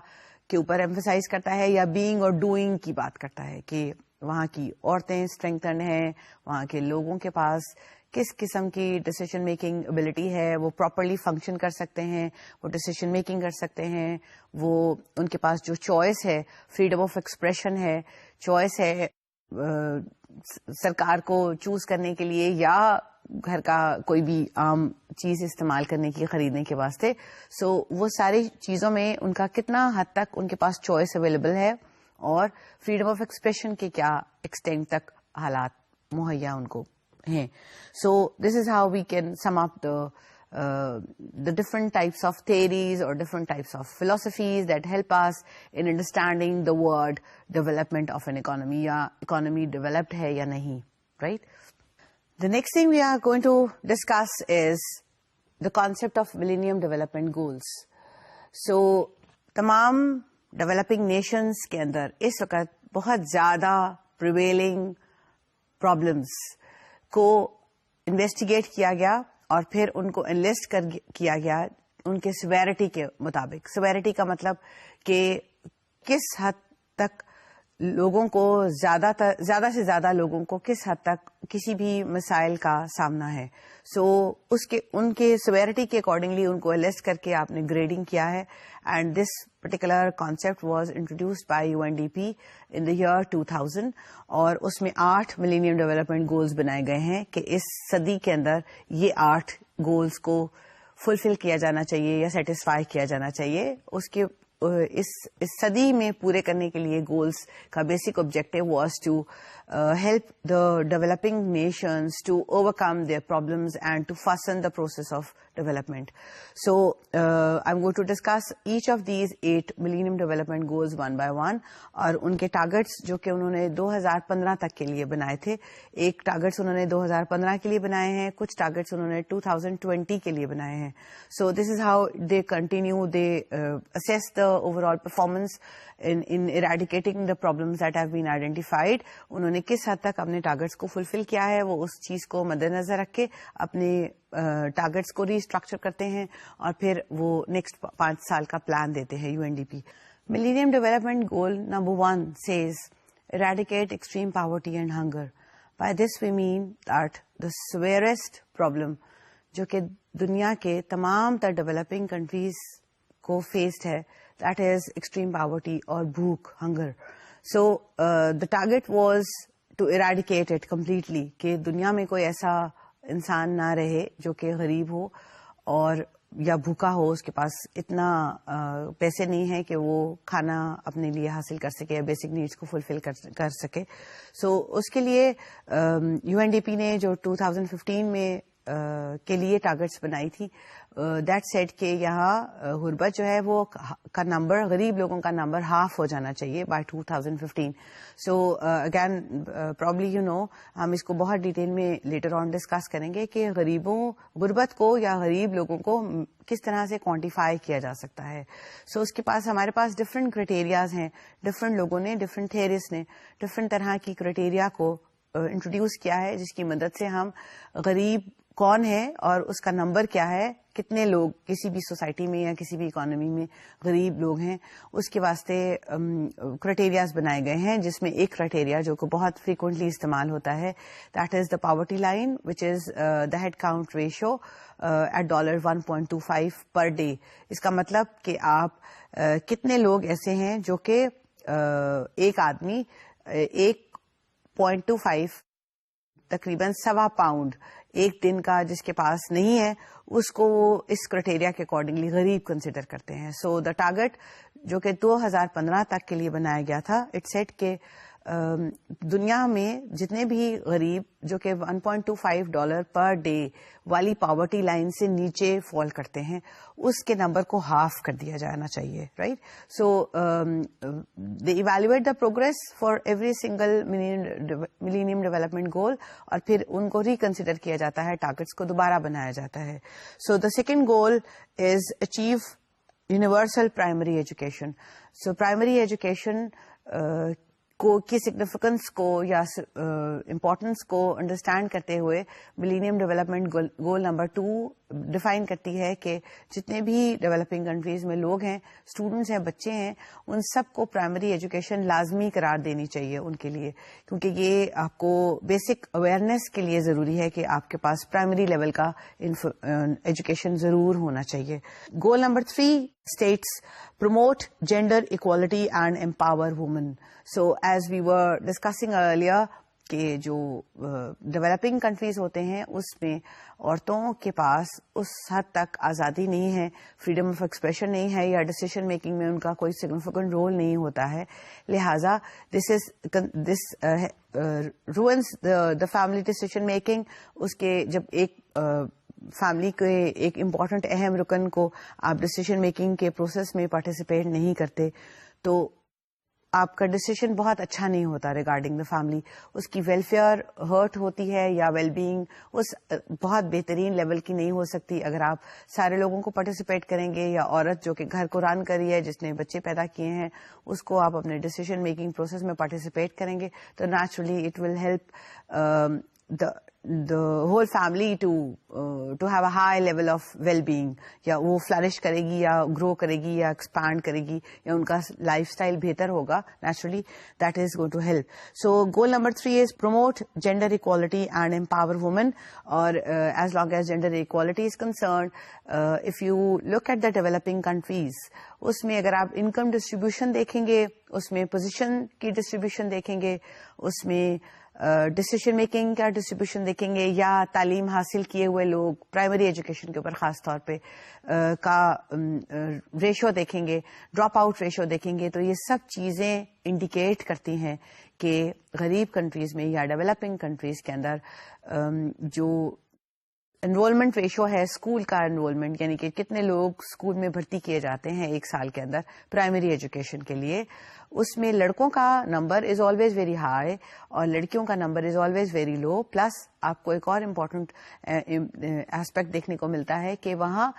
کے اوپر ایمفسائز کرتا ہے یا بینگ اور ڈوئنگ کی بات کرتا ہے کہ وہاں کی عورتیں اسٹرینگتھنڈ ہیں, وہاں کے لوگوں کے پاس کس قسم کی ڈیسیزن میکنگ ابلٹی ہے, وہ پراپرلی فنکشن کر سکتے ہیں, وہ ڈیسیزن میکنگ کر سکتے ہیں, وہ ان کے پاس جو چوائس ہے, فریڈم آف ایکسپریشن ہے, چوائس ہے سرکار کو چوز کرنے کے لیے یا گھر کا کوئی بھی عام چیز استعمال کرنے کی خریدنے کے واسطے. سو وہ ساری چیزوں میں ان کا کتنا حد تک ان کے پاس چوائس اویلیبل ہے اور فریڈم آف ایکسپریشن کے کیا ایکسٹینٹ تک حالات مہیا ان کو ہیں. So this is how we can sum up the different types of theories or different types of philosophies that help us in understanding the word development of an economy, ya economy developed hai ya nahi, right? The next thing we are going to discuss is the concept of Millennium Development Goals. So tamam developing nations کے اندر اس وقت بہت زیادہ prevailing problems کو investigate کیا گیا اور پھر ان کو انلسٹ کیا گیا ان کے سیویرٹی کے مطابق. سیویرٹی کا مطلب کہ کس حد تک لوگوں کو زیادہ سے زیادہ لوگوں کو کس حد تک کسی بھی مسائل کا سامنا ہے. سو ان کے سویرٹی کے اکارڈنگلی ان کو لسٹ کر کے آپ نے گریڈنگ کیا ہے. And this particular concept was introduced by UNDP in the year 2000, اور اس میں 8 ملینیم ڈیولپمنٹ گولز بنائے گئے ہیں کہ اس صدی کے اندر یہ 8 گولز کو فلفل کیا جانا چاہیے یا سیٹسفائی کیا جانا چاہیے. اس صدی میں پورے کرنے کے لیے گولز کا basic objective was to help the developing nations to overcome their problems and to fasten the process of development. So I'm going to discuss each of these 8 Millennium Development Goals one by one, اور ان کے targets جو کہ انہوں نے 2015 تک کے لیے بنائے تھے. ایک ٹارگٹس انہوں نے 2015 کے لیے بنائے ہیں, کچھ ٹارگٹس انہوں نے 2020 کے لیے بنائے ہیں. So this is how they continue, they assess the overall performance in eradicating the problems that have been identified. انہوں نے کس حد تک اپنے ٹارگٹس کو فلفل کیا ہے, وہ اس چیز کو مد نظر رکھ کے اپنے ٹارگٹس کو ری اسٹرکچر کرتے ہیں, اور پھر وہ نیکسٹ 5 سال کا پلان دیتے ہیں UNDP. Millennium Development Goal number 1 says eradicate extreme poverty and hunger. By this we mean that the severest problem جو کہ دنیا کے تمام تر ڈیولپنگ کنٹریز کو فیسڈ ہے, that is extreme poverty اور بھوک, hunger. So the target was to eradicate it completely, کہ دنیا میں کوئی ایسا انسان نہ رہے جو کہ غریب ہو اور یا بھوکا ہو, اس کے پاس اتنا پیسے نہیں ہے کہ وہ کھانا اپنے لیے حاصل کر سکے یا بیسک نیڈس کو فلفل کر سکے. سو اس کے لیے UNDP نے جو 2015 میں کے لیے ٹارگٹس بنائی تھی, دیٹ سیٹ کہ یہاں غربت جو ہے وہ کا نمبر, غریب لوگوں کا نمبر ہاف ہو جانا چاہیے by 2015. So again probably you know, ہم اس کو بہت ڈیٹیل میں لیٹر آن ڈسکس کریں گے کہ غربت کو یا غریب لوگوں کو کس طرح سے کوانٹیفائی کیا جا سکتا ہے. سو اس کے پاس ہمارے پاس ڈفرینٹ کرائٹیریاز ہیں, ڈفرینٹ لوگوں نے, ڈفرینٹ تھیریس نے ڈفرینٹ طرح کی کرائٹیریا کو انٹروڈیوس کیا ہے, جس کی مدد سے ہم غریب کون ہے اور اس کا نمبر کیا ہے, کتنے لوگ کسی بھی سوسائٹی میں یا کسی بھی اکانومی میں غریب لوگ ہیں, اس کے واسطے کرائٹیریاز بنائے گئے ہیں. جس میں ایک کرائٹیریا جو کہ بہت فریکوینٹلی استعمال ہوتا ہے, that is the poverty line which is the head count ratio at $1.25 per day. اس کا مطلب کہ آپ کتنے لوگ ایسے ہیں جو کہ ایک آدمی 1.25 تقریباً 1.25 پاؤنڈ ایک دن کا جس کے پاس نہیں ہے, اس کو وہ اس کرائٹیریا کے اکارڈنگلی غریب کنسیڈر کرتے ہیں. سو دا ٹارگٹ جو کہ 2015 تک کے لیے بنایا گیا تھا, اٹ سیٹ کہ دنیا میں جتنے بھی غریب جو کہ $1.25 پر ڈے والی پاورٹی لائن سے نیچے فال کرتے ہیں, اس کے نمبر کو ہاف کر دیا جانا چاہیے, right. So they evaluate the progress for every single millennium development goal, اور پھر ان کو ریکنسیڈر کیا جاتا ہے, ٹارگٹس کو دوبارہ بنایا جاتا ہے. So the second goal is achieve universal primary education. So primary education کی سگنیفیکنس کو یا امپورٹنس کو انڈرسٹینڈ کرتے ہوئے millennium development goal number 2 define کرتی ہے کہ جتنے بھی ڈیولپنگ کنٹریز میں لوگ ہیں, اسٹوڈنٹس ہیں, بچے ہیں, ان سب کو پرائمری ایجوکیشن لازمی قرار دینی چاہیے ان کے لیے, کیونکہ یہ آپ کو بیسک اویئرنیس کے لیے ضروری ہے کہ آپ کے پاس پرائمری لیول کا ایجوکیشن ضرور ہونا چاہیے. Goal number 3 states promote gender equality and empower women. So as we were discussing earlier کہ جو ڈیولپنگ کنٹریز ہوتے ہیں اس میں عورتوں کے پاس اس حد تک آزادی نہیں ہے, فریڈم آف ایکسپریشن نہیں ہے, یا ڈیسیشن میکنگ میں ان کا کوئی سگنیفیکنٹ رول نہیں ہوتا ہے. لہٰذا this ruins the family decision making. اس کے جب ایک فیملی کے ایک امپورٹنٹ اہم رکن کو آپ ڈیسیشن میکنگ کے پروسیس میں پارٹیسپیٹ نہیں کرتے تو آپ کا ڈیسیشن بہت اچھا نہیں ہوتا ریگارڈنگ دا فیملی. اس کی ویلفیئر ہرٹ ہوتی ہے یا ویل بینگ اس بہت بہترین لیول کی نہیں ہو سکتی اگر آپ سارے لوگوں کو پارٹیسپیٹ کریں گے, یا عورت جو کہ گھر کو رن کر رہی ہے, جس نے بچے پیدا کیے ہیں, اس کو آپ اپنے ڈیسیشن میکنگ پروسیس میں پارٹیسپیٹ کریں گے تو naturally it will help the whole family to have a high level of well-being, یا وہ flourish کرے گی یا grow کرے گی یا expand کرے گی یا ان کا لائف اسٹائل بہتر ہوگا, naturally that is going to help. So goal number 3 is promote gender equality and empower women. Or as long as gender equality is concerned, if you look at the developing countries, اس میں اگر آپ income distribution دیکھیں گے, اس میں position کی distribution دیکھیں گے, اس میں ڈسیشن میکنگ کا ڈسٹریبیوشن دیکھیں گے, یا تعلیم حاصل کیے ہوئے لوگ پرائمری ایجوکیشن کے اوپر خاص طور پہ کا ریشو دیکھیں گے, ڈراپ آؤٹ ریشو دیکھیں گے, تو یہ سب چیزیں انڈیکیٹ کرتی ہیں کہ غریب کنٹریز میں یا ڈیولپنگ کنٹریز کے اندر جو انرولمنٹ ریشو ہے, اسکول کا انرولمنٹ, یعنی کہ کتنے لوگ اسکول میں بھرتی کیے جاتے ہیں ایک سال کے اندر پرائمری ایجوکیشن کے لیے, اس میں لڑکوں کا number is always very high اور لڑکیوں کا number is always very low. Plus آپ کو ایک اور امپورٹنٹ ایسپیکٹ دیکھنے کو ملتا ہے کہ وہاں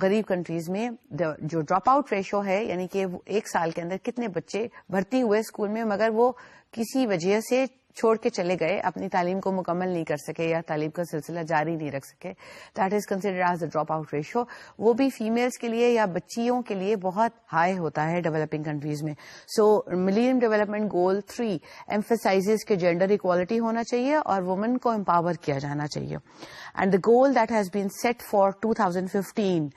غریب کنٹریز میں جو ڈراپ آؤٹ ریشو ہے, یعنی کہ ایک سال کے اندر کتنے بچے بھرتی ہوئے اسکول میں مگر وہ کسی وجہ سے چھوڑ کے چلے گئے, اپنی تعلیم کو مکمل نہیں کر سکے یا تعلیم کا سلسلہ جاری نہیں رکھ سکے, that is considered as a drop out ratio. وہ بھی فیمیلز کے لیے یا بچیوں کے لیے بہت ہائی ہوتا ہے ڈیولپنگ کنٹریز میں. So millennium development goal 3 emphasizes کہ جینڈر اکوالٹی ہونا چاہیے اور وومن کو امپاور کیا جانا چاہیے. And the goal that has been set for 2015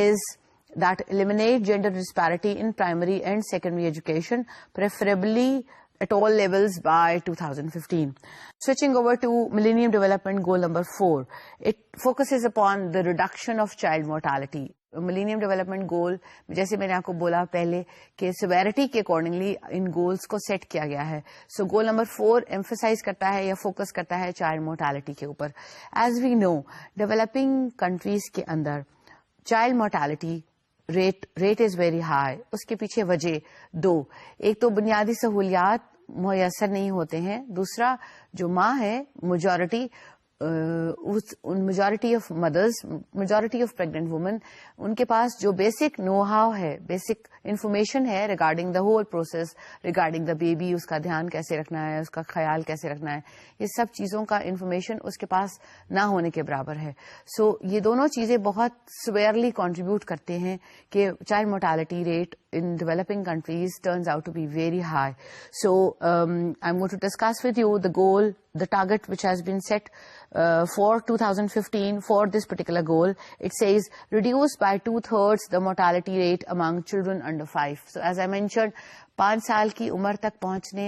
is that eliminate gender disparity in primary and secondary education, preferably at all levels by 2015. Switching over to Millennium Development Goal number 4, it focuses upon the reduction of child mortality. Millennium Development Goal, جیسے میں نے آپ کو بولا پہلے کہ severity کے accordingly ان goals کو سیٹ کیا گیا ہے. سو گول نمبر 4 ایمفسائز کرتا ہے یا فوکس کرتا ہے چائلڈ مورٹیلٹی کے اوپر. As we know developing countries کے اندر child mortality rate is very high. اس کے پیچھے وجہ 2, ایک تو بنیادی سہولیات میسر نہیں ہوتے ہیں, دوسرا جو ماں ہے majority of mothers, majority of pregnant women, ان کے پاس جو بیسک نو ہاؤ ہے, بیسک انفارمیشن ہے regarding the whole process, regarding the baby, اس کا دھیان کیسے رکھنا ہے, اس کا خیال کیسے رکھنا ہے, یہ سب چیزوں کا انفارمیشن اس کے پاس نہ ہونے کے برابر ہے. سو یہ دونوں چیزیں بہت سویئرلی کنٹریبیوٹ کرتے ہیں کہ child mortality rate in developing countries turns out to be very high. So I'm going to discuss with you the goal, the target which has been set for 2015 for this particular goal. It says reduce by 2/3 the mortality rate among children under 5. So as I mentioned, 5 سال کی عمر تک پہنچنے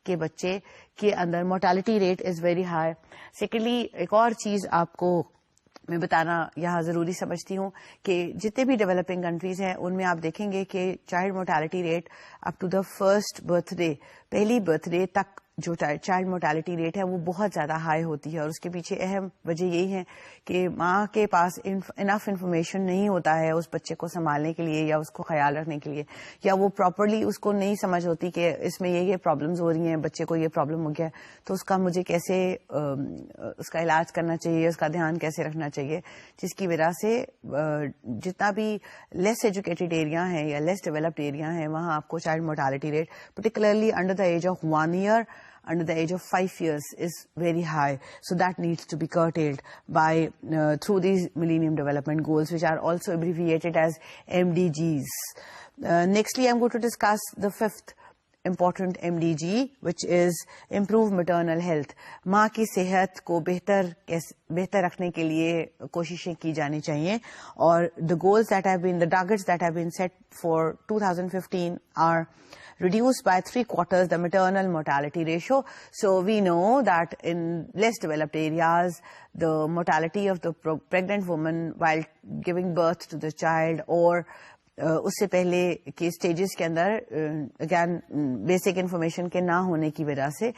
کے بچے کے اندر mortality rate is very high. Secondly, ایک اور چیز آپ کو میں بتانا یہاں ضروری سمجھتی ہوں کہ جتنے بھی ڈیولپنگ کنٹریز ہیں ان میں آپ دیکھیں گے کہ child mortality rate up to the first birthday, پہلی برتھ ڈے تک جو چائلڈ مورٹیلٹی ریٹ ہے وہ بہت زیادہ ہائی ہوتی ہے. اور اس کے پیچھے اہم وجہ یہی ہے کہ ماں کے پاس انف انفارمیشن نہیں ہوتا ہے اس بچے کو سنبھالنے کے لیے یا اس کو خیال رکھنے کے لیے, یا وہ پراپرلی اس کو نہیں سمجھ ہوتی کہ اس میں یہ پرابلمز ہو رہی ہیں, بچے کو یہ پرابلم ہو گیا تو اس کا مجھے کیسے اس کا علاج کرنا چاہیے, اس کا دھیان کیسے رکھنا چاہیے, جس کی وجہ سے جتنا بھی لیس ایجوکیٹڈ ایریا ہیں یا لیس ڈیولپڈ ایریا ہیں وہاں آپ کو child mortality rate particularly under the age of 1 year, under the age of 5 years is very high. So that needs to be curtailed by through these Millennium Development Goals, which are also abbreviated as MDGs. Nextly, I'm going to discuss the 5th important MDG, which is improve maternal health. ماں کی صحت کو بہتر رکھنے کے لیے کوششیں کی جانی چاہیے. اور the goals that have been, the targets that have been set for 2015 are reduce by 3/4 the maternal mortality ratio. So we know that in less developed areas, the mortality of the pregnant woman while giving birth to the child or اس سے پہلے کے stages کے اندر again basic information کے نہ ہونے کی وجہ سے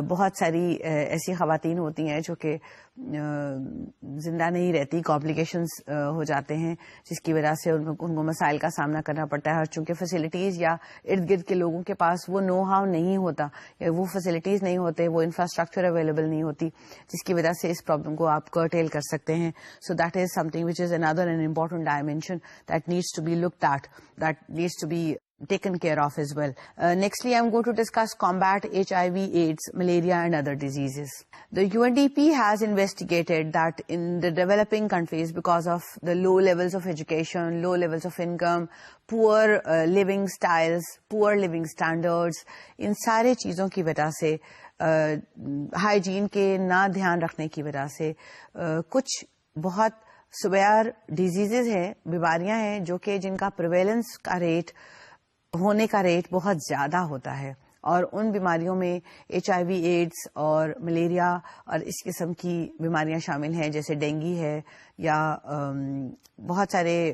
بہت ساری ایسی خواتین ہوتی ہیں جو کہ زندہ نہیں رہتی, کمپلیکیشنز ہو جاتے ہیں جس کی وجہ سے ان کو مسائل کا سامنا کرنا پڑتا ہے. اور چونکہ فیسلٹیز یا ارد گرد کے لوگوں کے پاس وہ نو ہاؤ نہیں ہوتا یا وہ فیسلٹیز نہیں ہوتے, وہ انفراسٹرکچر اویلیبل نہیں ہوتی, جس کی وجہ سے اس پرابلم کو آپ کرٹیل کر سکتے ہیں. So that is something which is another an important dimension that needs to be looked at, that needs to be taken care of as well. Nextly, I'm going to discuss combat HIV, AIDS, malaria and other diseases. The UNDP has investigated that in the developing countries, because of the low levels of education, low levels of income, poor living styles, poor living standards, ان سارے چیزوں کی وجہ سے hygiene کے نہ دھیان رکھنے کی وجہ سے کچھ بہت سویئر ڈیزیزز ہیں، بیماریاں ہیں جو کہ جن کا پریویلنس کا ریٹ ہونے کا ریٹ بہت زیادہ ہوتا ہے، اور ان بیماریوں میں HIV، ایڈس اور ملیریا اور اس قسم کی بیماریاں شامل ہیں، جیسے ڈینگی ہے یا بہت سارے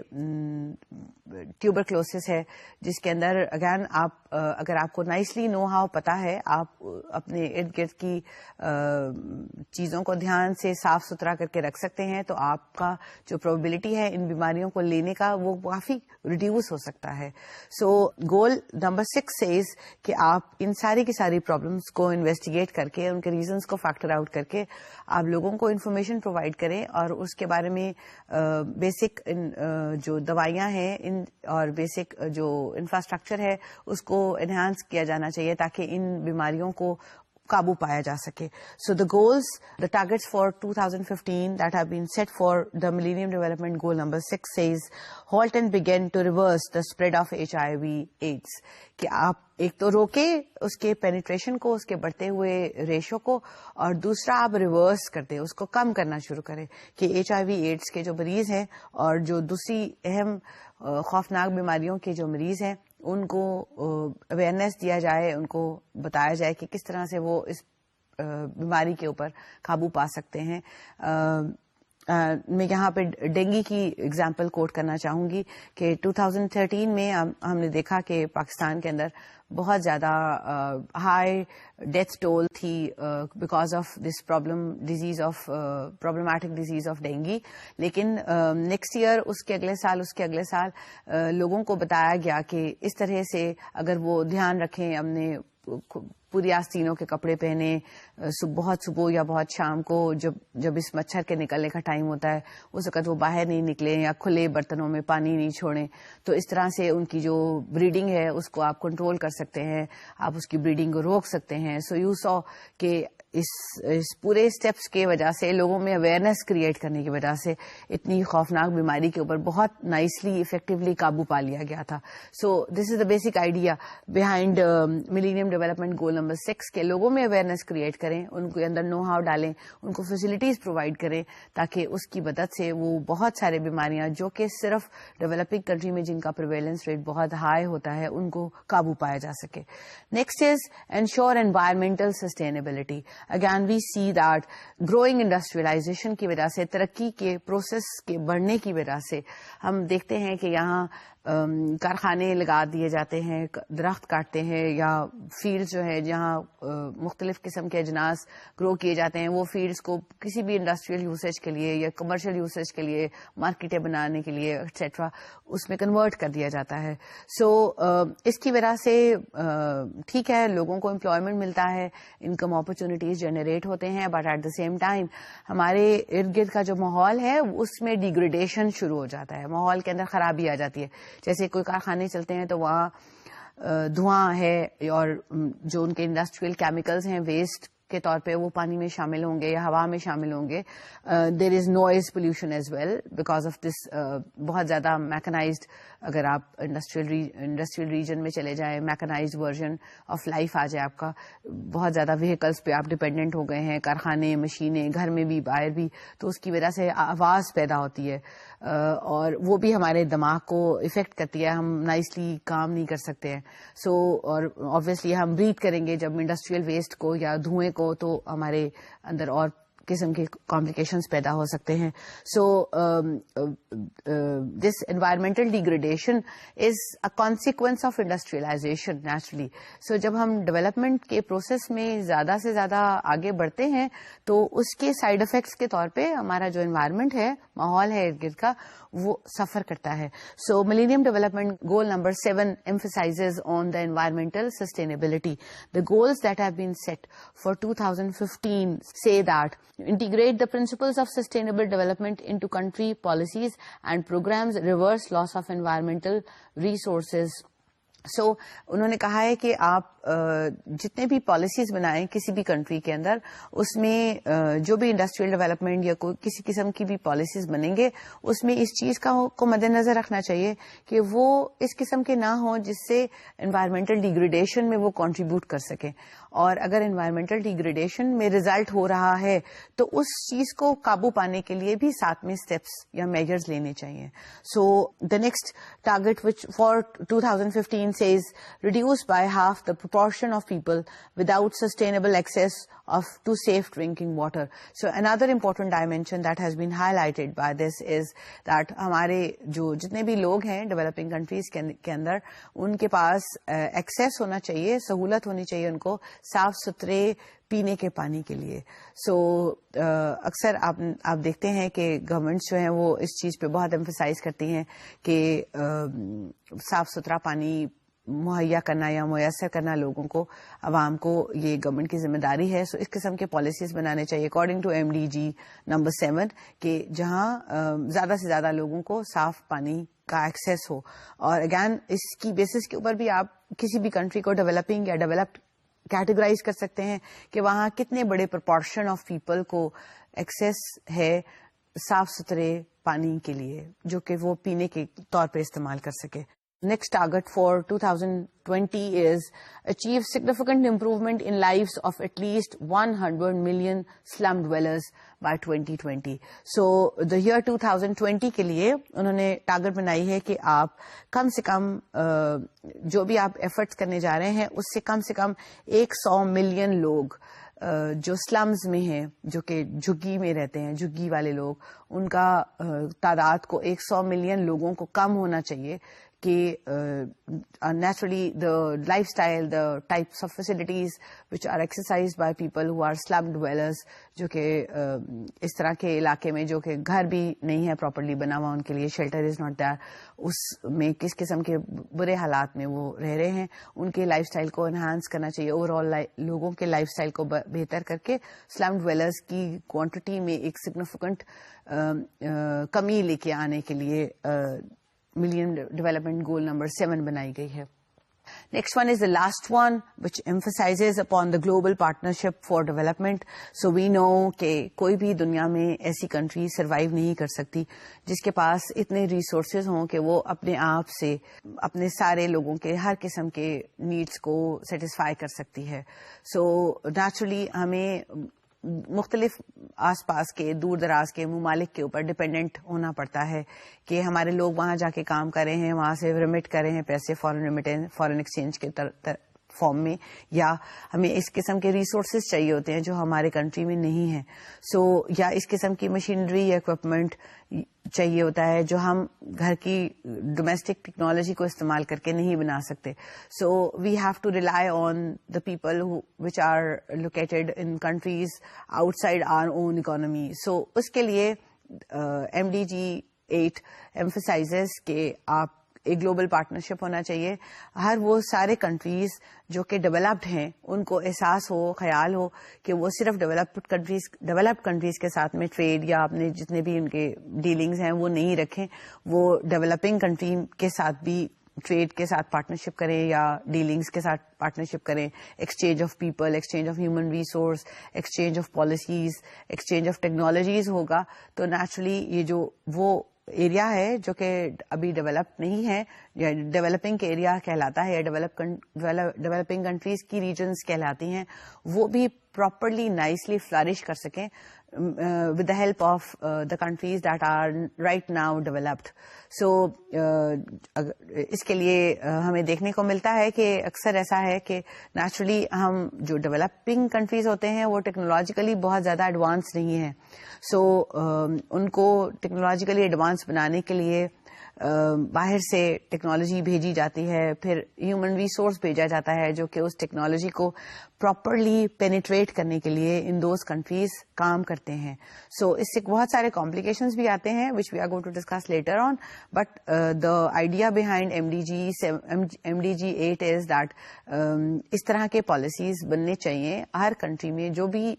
ٹیوبرکلوسس ہے، جس کے اندر اگین آپ اگر آپ کو نائسلی نو ہاؤ پتا ہے، آپ اپنے ارد گرد کی چیزوں کو دھیان سے صاف ستھرا کر کے رکھ سکتے ہیں، تو آپ کا جو پروبیبلٹی ہے ان بیماریوں کو لینے کا وہ کافی ریڈیوس ہو سکتا ہے. سو گول نمبر 6 سیز کہ آپ ان ساری کی ساری پرابلمس کو انویسٹیگیٹ کر کے ان کے ریزنس کو فیکٹر آؤٹ کر کے آپ لوگوں کو انفارمیشن پرووائڈ کریں، اور اس کے بارے میں بیسک جو دوائیاں ہیں اور بیسک جو انفراسٹرکچر ہے اس کو انہانس کیا جانا چاہیے تاکہ ان بیماریوں کو قابو پایا جا سکے. سو the goals, the targets for 2015 that have been set for the Millennium Development Goal number 6 says halt and begin to reverse the spread of HIV AIDS. کہ آپ ایک تو روکے اس کے پینیٹریشن کو، اس کے بڑھتے ہوئے ریشو کو، اور دوسرا آپ ریورس کر دیں، اس کو کم کرنا شروع کریں کہ HIV ایڈس کے جو مریض ہیں اور جو دوسری اہم خوفناک بیماریوں کے جو مریض ہیں ان کو اویئرنیس دیا جائے، ان کو بتایا جائے کہ کس طرح سے وہ اس بیماری کے اوپر قابو پا سکتے ہیں. میں یہاں پہ ڈینگی کی اگزامپل کوٹ کرنا چاہوں گی کہ 2013 میں ہم نے دیکھا کہ پاکستان کے اندر بہت زیادہ ہائی ڈیتھ ٹول تھی because of this problematic disease of dengue. لیکن نیکسٹ ایئر، اس کے اگلے سال لوگوں کو بتایا گیا کہ اس طرح سے اگر وہ دھیان رکھیں، اپنے پوری آستینوں کے کپڑے پہنے، بہت صبح یا بہت شام کو جب اس مچھر کے نکلنے کا ٹائم ہوتا ہے اس وقت وہ باہر نہیں نکلیں یا کھلے برتنوں میں پانی نہیں چھوڑیں، تو اس طرح سے ان کی جو بریڈنگ ہے اس کو آپ کنٹرول کر سکتے ہیں، آپ اس کی بریڈنگ کو روک سکتے ہیں. سو یو سو کہ اس پورے اسٹیپس کے وجہ سے لوگوں میں اویئرنیس کریٹ کرنے کی وجہ سے اتنی خوفناک بیماری کے اوپر بہت نائسلی افیکٹولی قابو پا لیا گیا تھا. So this is the basic idea behind millennium development goal number 6 کے لوگوں میں اویئرنیس کریٹ کریں، ان کے اندر نو ہاؤ ڈالیں، ان کو فیسلٹیز پرووائڈ کریں تاکہ اس کی مدد سے وہ بہت سارے بیماریاں جو کہ صرف ڈیولپنگ کنٹری میں جن کا پریویلنس ریٹ بہت ہائی ہوتا ہے ان کو قابو پایا جا سکے. Next is ensure environmental sustainability. Again, we see that growing industrialization کی وجہ سے، ترقی کے پروسیس کے بڑھنے کی وجہ سے ہم دیکھتے ہیں کہ یہاں کارخانے لگا دیے جاتے ہیں، درخت کاٹتے ہیں، یا فیلڈز جو ہے جہاں مختلف قسم کے اجناس گرو کیے جاتے ہیں وہ فیلڈز کو کسی بھی انڈسٹریل یوسیج کے لیے یا کمرشل یوسیج کے لیے، مارکیٹیں بنانے کے لیے ایٹسٹرا اس میں کنورٹ کر دیا جاتا ہے. سو اس کی وجہ سے ٹھیک ہے لوگوں کو امپلائمنٹ ملتا ہے، انکم اپرچونیٹیز جنریٹ ہوتے ہیں، but at the same time ہمارے ارد گرد کا جو ماحول ہے اس میں ڈیگریڈیشن شروع ہو جاتا ہے، ماحول کے اندر خرابی آ جاتی ہے. جیسے کوئی کارخانے چلتے ہیں تو وہاں دھواں ہے، اور جو ان کے انڈسٹریل کیمیکلز ہیں ویسٹ کے طور پہ وہ پانی میں شامل ہوں گے یا ہوا میں شامل ہوں گے. There is noise pollution as well because of this. بہت زیادہ میکنائزڈ، اگر آپ انڈسٹریل ریجن میں چلے جائیں، میکنائزڈ ورژن آف لائف آ جائے آپ کا، بہت زیادہ وہیکلس پہ آپ ڈپینڈنٹ ہو گئے ہیں، کارخانے، مشینیں، گھر میں بھی باہر بھی، تو اس کی وجہ سے آواز پیدا ہوتی ہے اور وہ بھی ہمارے دماغ کو افیکٹ کرتی ہے، ہم نائسلی کام نہیں کر سکتے ہیں. سو اور آبویسلی ہم بریتھ کریں گے جب انڈسٹریل ویسٹ کو یا دھوئیں کو، تو ہمارے اندر اور قسم کے کمپلیکیشنز پیدا ہو سکتے ہیں. So this environmental degradation is a consequence of industrialisation naturally. So جب ہم ڈیولپمنٹ کے پروسیس میں زیادہ سے زیادہ آگے بڑھتے ہیں تو اس کے سائڈ افیکٹس کے طور پہ ہمارا جو انوائرمنٹ ہے، ماحول ہے ارد گرد کا، وہ سفر کرتا ہے. So millennium development goal number 7 emphasizes on the environmental sustainability. The goals that have been set for 2015 say that integrate the principles of sustainable development into country policies and programs, reverse loss of environmental resources سو انہوں نے کہا ہے کہ آپ جتنے بھی policies بنائیں کسی بھی کنٹری کے اندر، اس میں جو بھی انڈسٹریل ڈیولپمنٹ یا کوئی کسی قسم کی بھی پالیسیز بنیں گے، اس میں اس چیز کو مد نظر رکھنا چاہیے کہ وہ اس قسم کے نہ ہوں جس سے انوائرمنٹل ڈیگریڈیشن میں وہ کنٹریبیوٹ کر سکیں. اور اگر انوائرمنٹل ڈیگریڈیشن میں ریزلٹ ہو رہا ہے تو اس چیز کو قابو پانے کے لیے بھی ساتھ میں اسٹیپس یا میجرز لینے چاہیے. So the next target which for 2015 says reduce by half the proportion of people without sustainable access to safe drinking water. So another important dimension that has been highlighted by this is that ہمارے جو جتنے بھی لوگ ہیں developing countries کے اندر، ان کے پاس access ہونا چاہیے، سہولت ہونی چاہیے ان کو صاف ستھرے پینے کے پانی کے لیے. سو اکثر آپ دیکھتے ہیں کہ گورنمنٹس جو ہیں وہ اس چیز پہ بہت ایمفسائز کرتی ہیں کہ صاف ستھرا پانی مہیا کرنا یا میسر کرنا لوگوں کو، عوام کو، یہ گورنمنٹ کی ذمہ داری ہے. سو اس قسم کے پالیسیز بنانے چاہیے اکارڈنگ ٹو MDG نمبر 7 کہ جہاں زیادہ سے زیادہ لوگوں کو صاف پانی کا ایکسیس ہو. اور اگین اس کی بیسس کے اوپر بھی آپ کسی بھی کنٹری کو ڈیولپنگ یا ڈیولپڈ کیٹیگرائز کر سکتے ہیں کہ وہاں کتنے بڑے پرپورشن آف پیپل کو ایکسیس ہے صاف ستھرے پانی کے لیے جو کہ وہ پینے کے طور پہ استعمال کر سکے. Next target for 2020 is achieve significant improvement in lives of at least 100 million slum dwellers by 2020. So the year 2020 کے لیے انہوں نے ٹارگٹ بنائی ہے کہ آپ کم سے کم جو بھی آپ ایفرٹس کرنے جا رہے ہیں اس سے کم 100 ملین لوگ جو سلمز میں ہیں، جو کہ جھگی میں رہتے ہیں، جھگی والے لوگ، ان کا تعداد کو 100 ملین لوگوں کو کم ہونا چاہیے کہ naturally the lifestyle, the types of facilities which are exercised by people who are slum dwellers، جو کہ اس طرح کے علاقے میں جو کہ گھر بھی نہیں ہے پراپرلی بنا ہوا ان کے لیے، شیلٹر از ناٹ دیر، اس میں کس قسم کے برے حالات میں وہ رہ رہے ہیں، ان کے لائف اسٹائل کو انہانس کرنا چاہیے. اوور آل لوگوں کے لائف اسٹائل کو بہتر کر کے سلم ڈویلرز کی کوانٹٹی میں ایک سگنیفیکنٹ کمی لے کے آنے کے لیے ملین ڈیولپمنٹ گول نمبر 7 بنائی گئی ہے. Next one is the last one, which emphasizes upon the global partnership for development. So we know کہ کوئی بھی دنیا میں ایسی کنٹری سروائیو نہیں کر سکتی جس کے پاس اتنے ریسورسز ہوں کہ وہ اپنے آپ سے اپنے سارے لوگوں کے ہر قسم کے نیڈس کو سیٹسفائی کر سکتی ہے. سو نیچرلی ہمیں مختلف آس پاس کے دور دراز کے ممالک کے اوپر ڈپینڈنٹ ہونا پڑتا ہے کہ ہمارے لوگ وہاں جا کے کام کر رہے ہیں، وہاں سے ریمٹ کر رہے ہیں پیسے فارن ایکسچینج کے فارم میں، یا ہمیں اس قسم کے ریسورسز چاہیے ہوتے ہیں جو ہمارے کنٹری میں نہیں ہیں. سو یا اس قسم کی مشینری یا اکوپمنٹ چاہیے ہوتا ہے جو ہم گھر کی ڈومیسٹک ٹیکنالوجی کو استعمال کر کے نہیں بنا سکتے. So we have to rely on the people which are located in countries outside our own economy. So اس کے لیے MDG 8 ایمفسائزز کہ آپ ایک گلوبل پارٹنرشپ ہونا چاہیے. ہر وہ سارے کنٹریز جو کہ ڈیولپڈ ہیں ان کو احساس ہو، خیال ہو کہ وہ صرف ڈیولپڈ کنٹریز کے ساتھ میں ٹریڈ یا اپنے جتنے بھی ان کے ڈیلنگز ہیں وہ نہیں رکھیں، وہ ڈیولپنگ کنٹری کے ساتھ بھی ٹریڈ کے ساتھ پارٹنرشپ کریں یا ڈیلنگز کے ساتھ پارٹنرشپ کریں. Exchange of people, exchange of human resource, exchange of policies, exchange of technologies ہوگا تو نیچرلی یہ جو وہ ایریا ہے جو کہ ابھی ڈیولپ نہیں ہے یا ڈیولپنگ کے ایریا کہلاتا ہے یا ڈیولپنگ کنٹریز کی ریجنز کہلاتی ہیں، وہ بھی پراپرلی نائسلی فلرش کر سکیں with the help of the countries that are right now developed. So اس کے لیے ہمیں دیکھنے کو ملتا ہے کہ اکثر ایسا ہے کہ نیچرلی ہم جو ڈیولپنگ کنٹریز ہوتے ہیں وہ ٹیکنالوجیکلی بہت زیادہ ایڈوانس نہیں ہیں. سو ان کو ٹیکنالوجیکلی ایڈوانس بنانے کے لیے باہر سے ٹیکنالوجی بھیجی جاتی ہے، پھر ہیومن ریسورس بھیجا جاتا ہے جو کہ اس ٹیکنالوجی کو پراپرلی پینیٹریٹ کرنے کے لیے ان دوز کنٹریز کام کرتے ہیں. سو اس سے بہت سارے کمپلیکیشنز بھی آتے ہیں which we are going to discuss later on, but the idea behind MDG 8 is that اس طرح کے پالیسیز بننے چاہیے ہر کنٹری میں جو بھی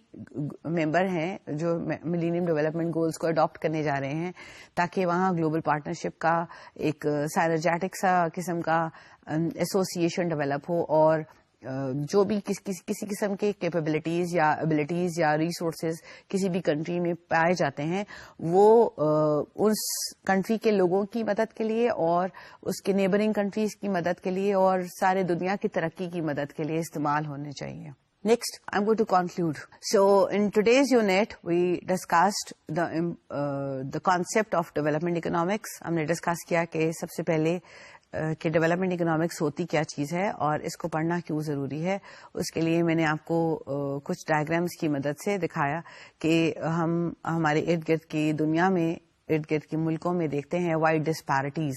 ممبر ہیں جو ملینیم ڈیولپمنٹ گولز کو اڈاپٹ کرنے جا رہے ہیں، تاکہ وہاں گلوبل پارٹنرشپ کا ایک سائنرجیٹک سا قسم کا ایسوسیشن ڈیولپ ہو, اور جو بھی کسی قسم کے کیپیبلٹیز یا ابلیٹیز یا ریسورسز کسی بھی کنٹری میں پائے جاتے ہیں, وہ اس کنٹری کے لوگوں کی مدد کے لیے اور اس کے نیبرنگ کنٹریز کی مدد کے لیے اور سارے دنیا کی ترقی کی مدد کے لیے استعمال ہونے چاہیے. Next, I'm going to conclude. So, in today's unit, we discussed the concept of development economics. ہم نے ڈسکس کیا کہ سب سے پہلے کہ ڈیولپمنٹ اکنامکس ہوتی کیا چیز ہے اور اس کو پڑھنا کیوں ضروری ہے. اس کے لیے میں نے آپ کو کچھ ڈائیگرامس کی مدد سے دکھایا کہ ہم ہمارے ارد گرد کی دنیا میں, ارد گرد کے ملکوں میں دیکھتے ہیں وائڈ ڈسپیرٹیز,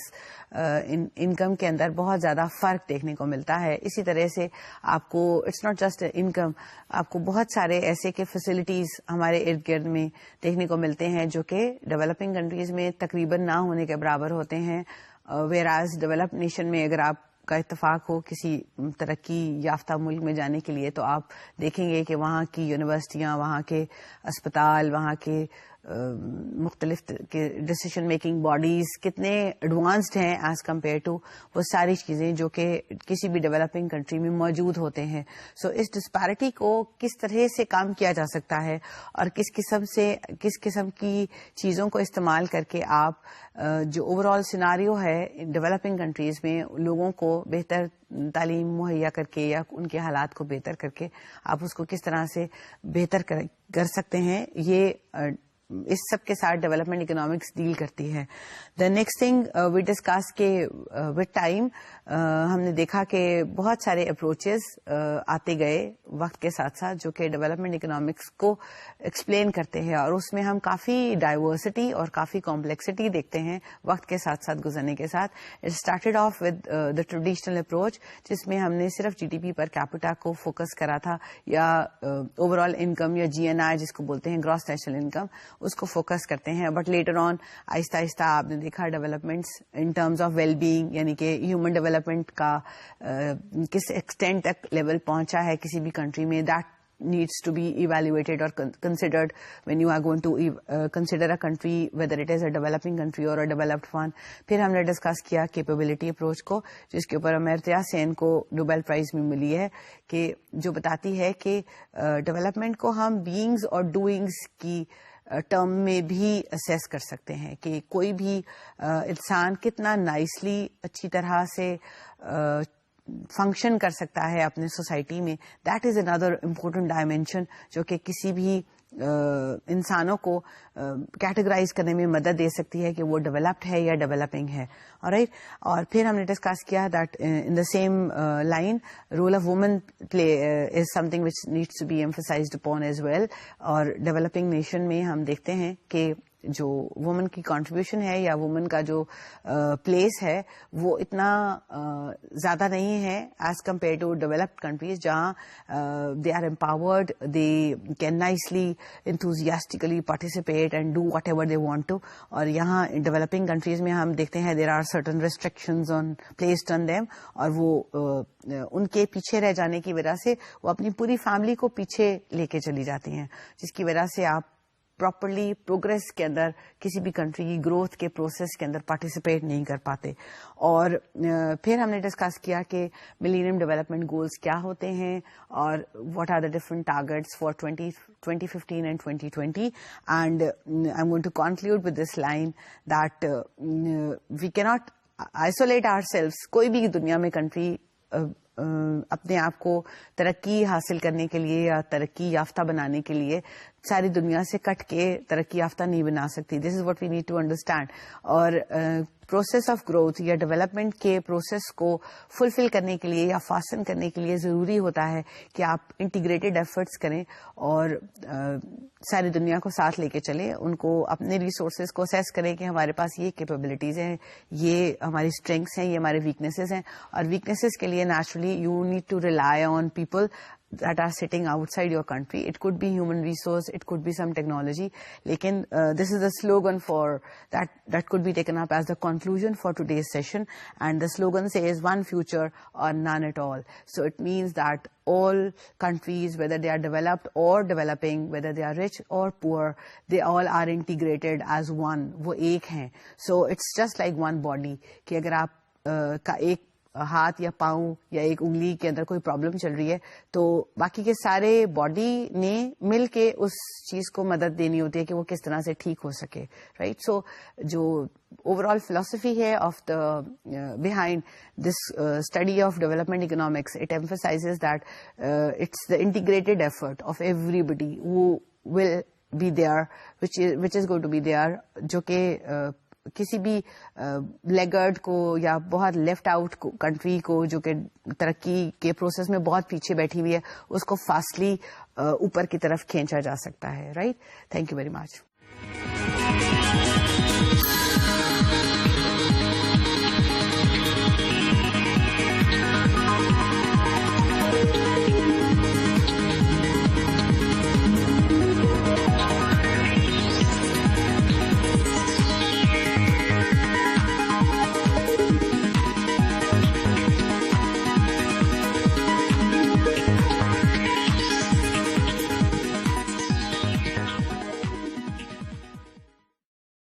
انکم کے اندر بہت زیادہ فرق دیکھنے کو ملتا ہے. اسی طرح سے آپ کو اٹس ناٹ جسٹ انکم, آپ کو بہت سارے ایسے کے فیسلٹیز ہمارے ارد گرد میں دیکھنے کو ملتے ہیں جو کہ ڈیولپنگ کنٹریز میں تقریباً نہ ہونے کے برابر ہوتے ہیں. ویئراز ڈیولپڈ نیشن میں اگر آپ کا اتفاق ہو کسی ترقی یافتہ ملک میں جانے کے لیے, تو آپ دیکھیں گے کہ وہاں کی یونیورسٹیاں, وہاں کے اسپتال, وہاں کے مختلف ڈسیشن میکنگ باڈیز کتنے ایڈوانسڈ ہیں ایز کمپیئر ٹو وہ ساری چیزیں جو کہ کسی بھی ڈیولپنگ کنٹری میں موجود ہوتے ہیں. سو اس ڈسپیرٹی کو کس طرح سے کام کیا جا سکتا ہے اور کس قسم کی چیزوں کو استعمال کر کے آپ جو اوور آل سیناریو ہے ڈیولپنگ کنٹریز میں لوگوں کو بہتر تعلیم مہیا کر کے یا ان کے حالات کو بہتر کر کے آپ اس کو کس طرح سے بہتر کر سکتے ہیں, یہ اس سب کے ساتھ ڈیولپمنٹ اکنامکس ڈیل کرتی ہے. The next thing we discuss کے وتھ ٹائم ہم نے دیکھا کہ بہت سارے اپروچز آتے گئے وقت کے ساتھ ساتھ جو کہ ڈیولپمنٹ اکنامکس کو ایکسپلین کرتے ہیں, اور اس میں ہم کافی ڈائیورسٹی اور کافی کمپلیکسٹی دیکھتے ہیں وقت کے ساتھ ساتھ گزرنے کے ساتھ. It started off with the traditional approach جس میں ہم نے صرف جی ڈی پی پر کیپیٹا کو فوکس کرا تھا, یا اوور آل انکم یا جی این آئی جس کو بولتے ہیں گراس نیشنل انکم, اس کو فوکس کرتے ہیں. بٹ لیٹر آن آہستہ آہستہ آپ نے دیکھا developments in terms of well being, یعنی کہ ہیومن ڈیولپمنٹ کا کس ایکسٹینٹ تک لیول پہنچا ہے کسی بھی کنٹری میں, that needs to be evaluated or considered when you are going to consider a country, whether it is a developing country or a developed one. پھر ہم نے ڈسکس کیا کیپیبلٹی اپروچ کو, جس کے اوپر امرتیا سین کو نوبل پرائز بھی ملی ہے, کہ جو بتاتی ہے کہ ڈیولپمنٹ کو ہم بینگز اور ڈوئنگز کی ٹرم میں بھی اسیس کر سکتے ہیں, کہ کوئی بھی انسان کتنا نائسلی اچھی طرح سے فنکشن کر سکتا ہے اپنے سوسائٹی میں. That is another important dimension جو کہ کسی بھی انسانوں کو کیٹیگرائز کرنے میں مدد دے سکتی ہے کہ وہ ڈیولپڈ ہے یا ڈیولپنگ ہے. آلرائٹ, اور پھر ہم نے ڈسکس کیا that in the same line role of women play is something which needs to be emphasized upon as well. اور ڈیولپنگ نیشن میں ہم دیکھتے ہیں کہ جو وومن کی کنٹریبیوشن ہے یا وومن کا جو پلیس ہے وہ اتنا زیادہ نہیں ہے as compare to developed countries, جہاں they are empowered, they can nicely enthusiastically participate and do whatever they want to. اور یہاں ڈیولپنگ کنٹریز میں ہم دیکھتے ہیں there are certain restrictions on placed on them, اور وہ ان کے پیچھے رہ جانے کی وجہ سے وہ اپنی پوری فیملی کو پیچھے لے کے چلی جاتی ہیں, جس کی وجہ سے آپ پراپرلی پروگرس کے اندر کسی بھی کنٹری کی گروتھ کے پروسیس کے اندر پارٹیسپیٹ نہیں کر پاتے. اور پھر ہم نے ڈسکس کیا کہ ملینیم ڈیولپمنٹ گولز کیا ہوتے ہیں اور what are the different targets for 2015 and 2020. And I am going to conclude with this line that we can not isolate our selves. کوئی بھی دنیا میں کنٹری اپنے آپ کو ترقی حاصل کرنے کے لیے یا ترقی یافتہ بنانے کے لیے ساری دنیا سے کٹ کے ترقی یافتہ نہیں بنا سکتی. This is what we need to understand. اور پروسیس آف گروتھ یا ڈیولپمنٹ کے پروسیس کو فلفل کرنے کے لیے یا فاسٹن کرنے کے لیے ضروری ہوتا ہے کہ آپ انٹیگریٹڈ ایفرٹس کریں اور ساری دنیا کو ساتھ لے کے چلیں, ان کو اپنے ریسورسز کو اسیس کریں کہ ہمارے پاس یہ کیپیبلٹیز ہیں, یہ ہماری اسٹرینگس ہیں, یہ ہمارے ویکنیسز ہیں. اور ویکنیسز کے لیے naturally you need to rely on people that are sitting outside your country. It could be human resource, it could be some technology. Lekin this is the slogan for that could be taken up as the conclusion for today's session. And the slogan says one future or none at all. So it means that all countries, whether they are developed or developing, whether they are rich or poor, they all are integrated as one. وہ ایک ہیں. So it's just like one body. کہ اگر آپ کا ایک ہاتھ یا پاؤں یا ایک انگلی کے اندر کوئی پرابلم چل رہی ہے تو باقی کے سارے باڈی نے مل کے اس چیز کو مدد دینی ہوتی ہے کہ وہ کس طرح سے ٹھیک ہو سکے, رائٹ. سو جو اوور آل فلاسفی ہے of the behind this study of development economics, it emphasises that it's the integrated effort of everybody who will be there, which is going to be there, جو کہ کسی بھی لیگرڈ کو یا بہت left out country کو جو کہ ترقی کے پروسیس میں بہت پیچھے بیٹھی ہوئی ہے, اس کو فاسٹلی اوپر کی طرف کھینچا جا سکتا ہے, right. Thank you very much.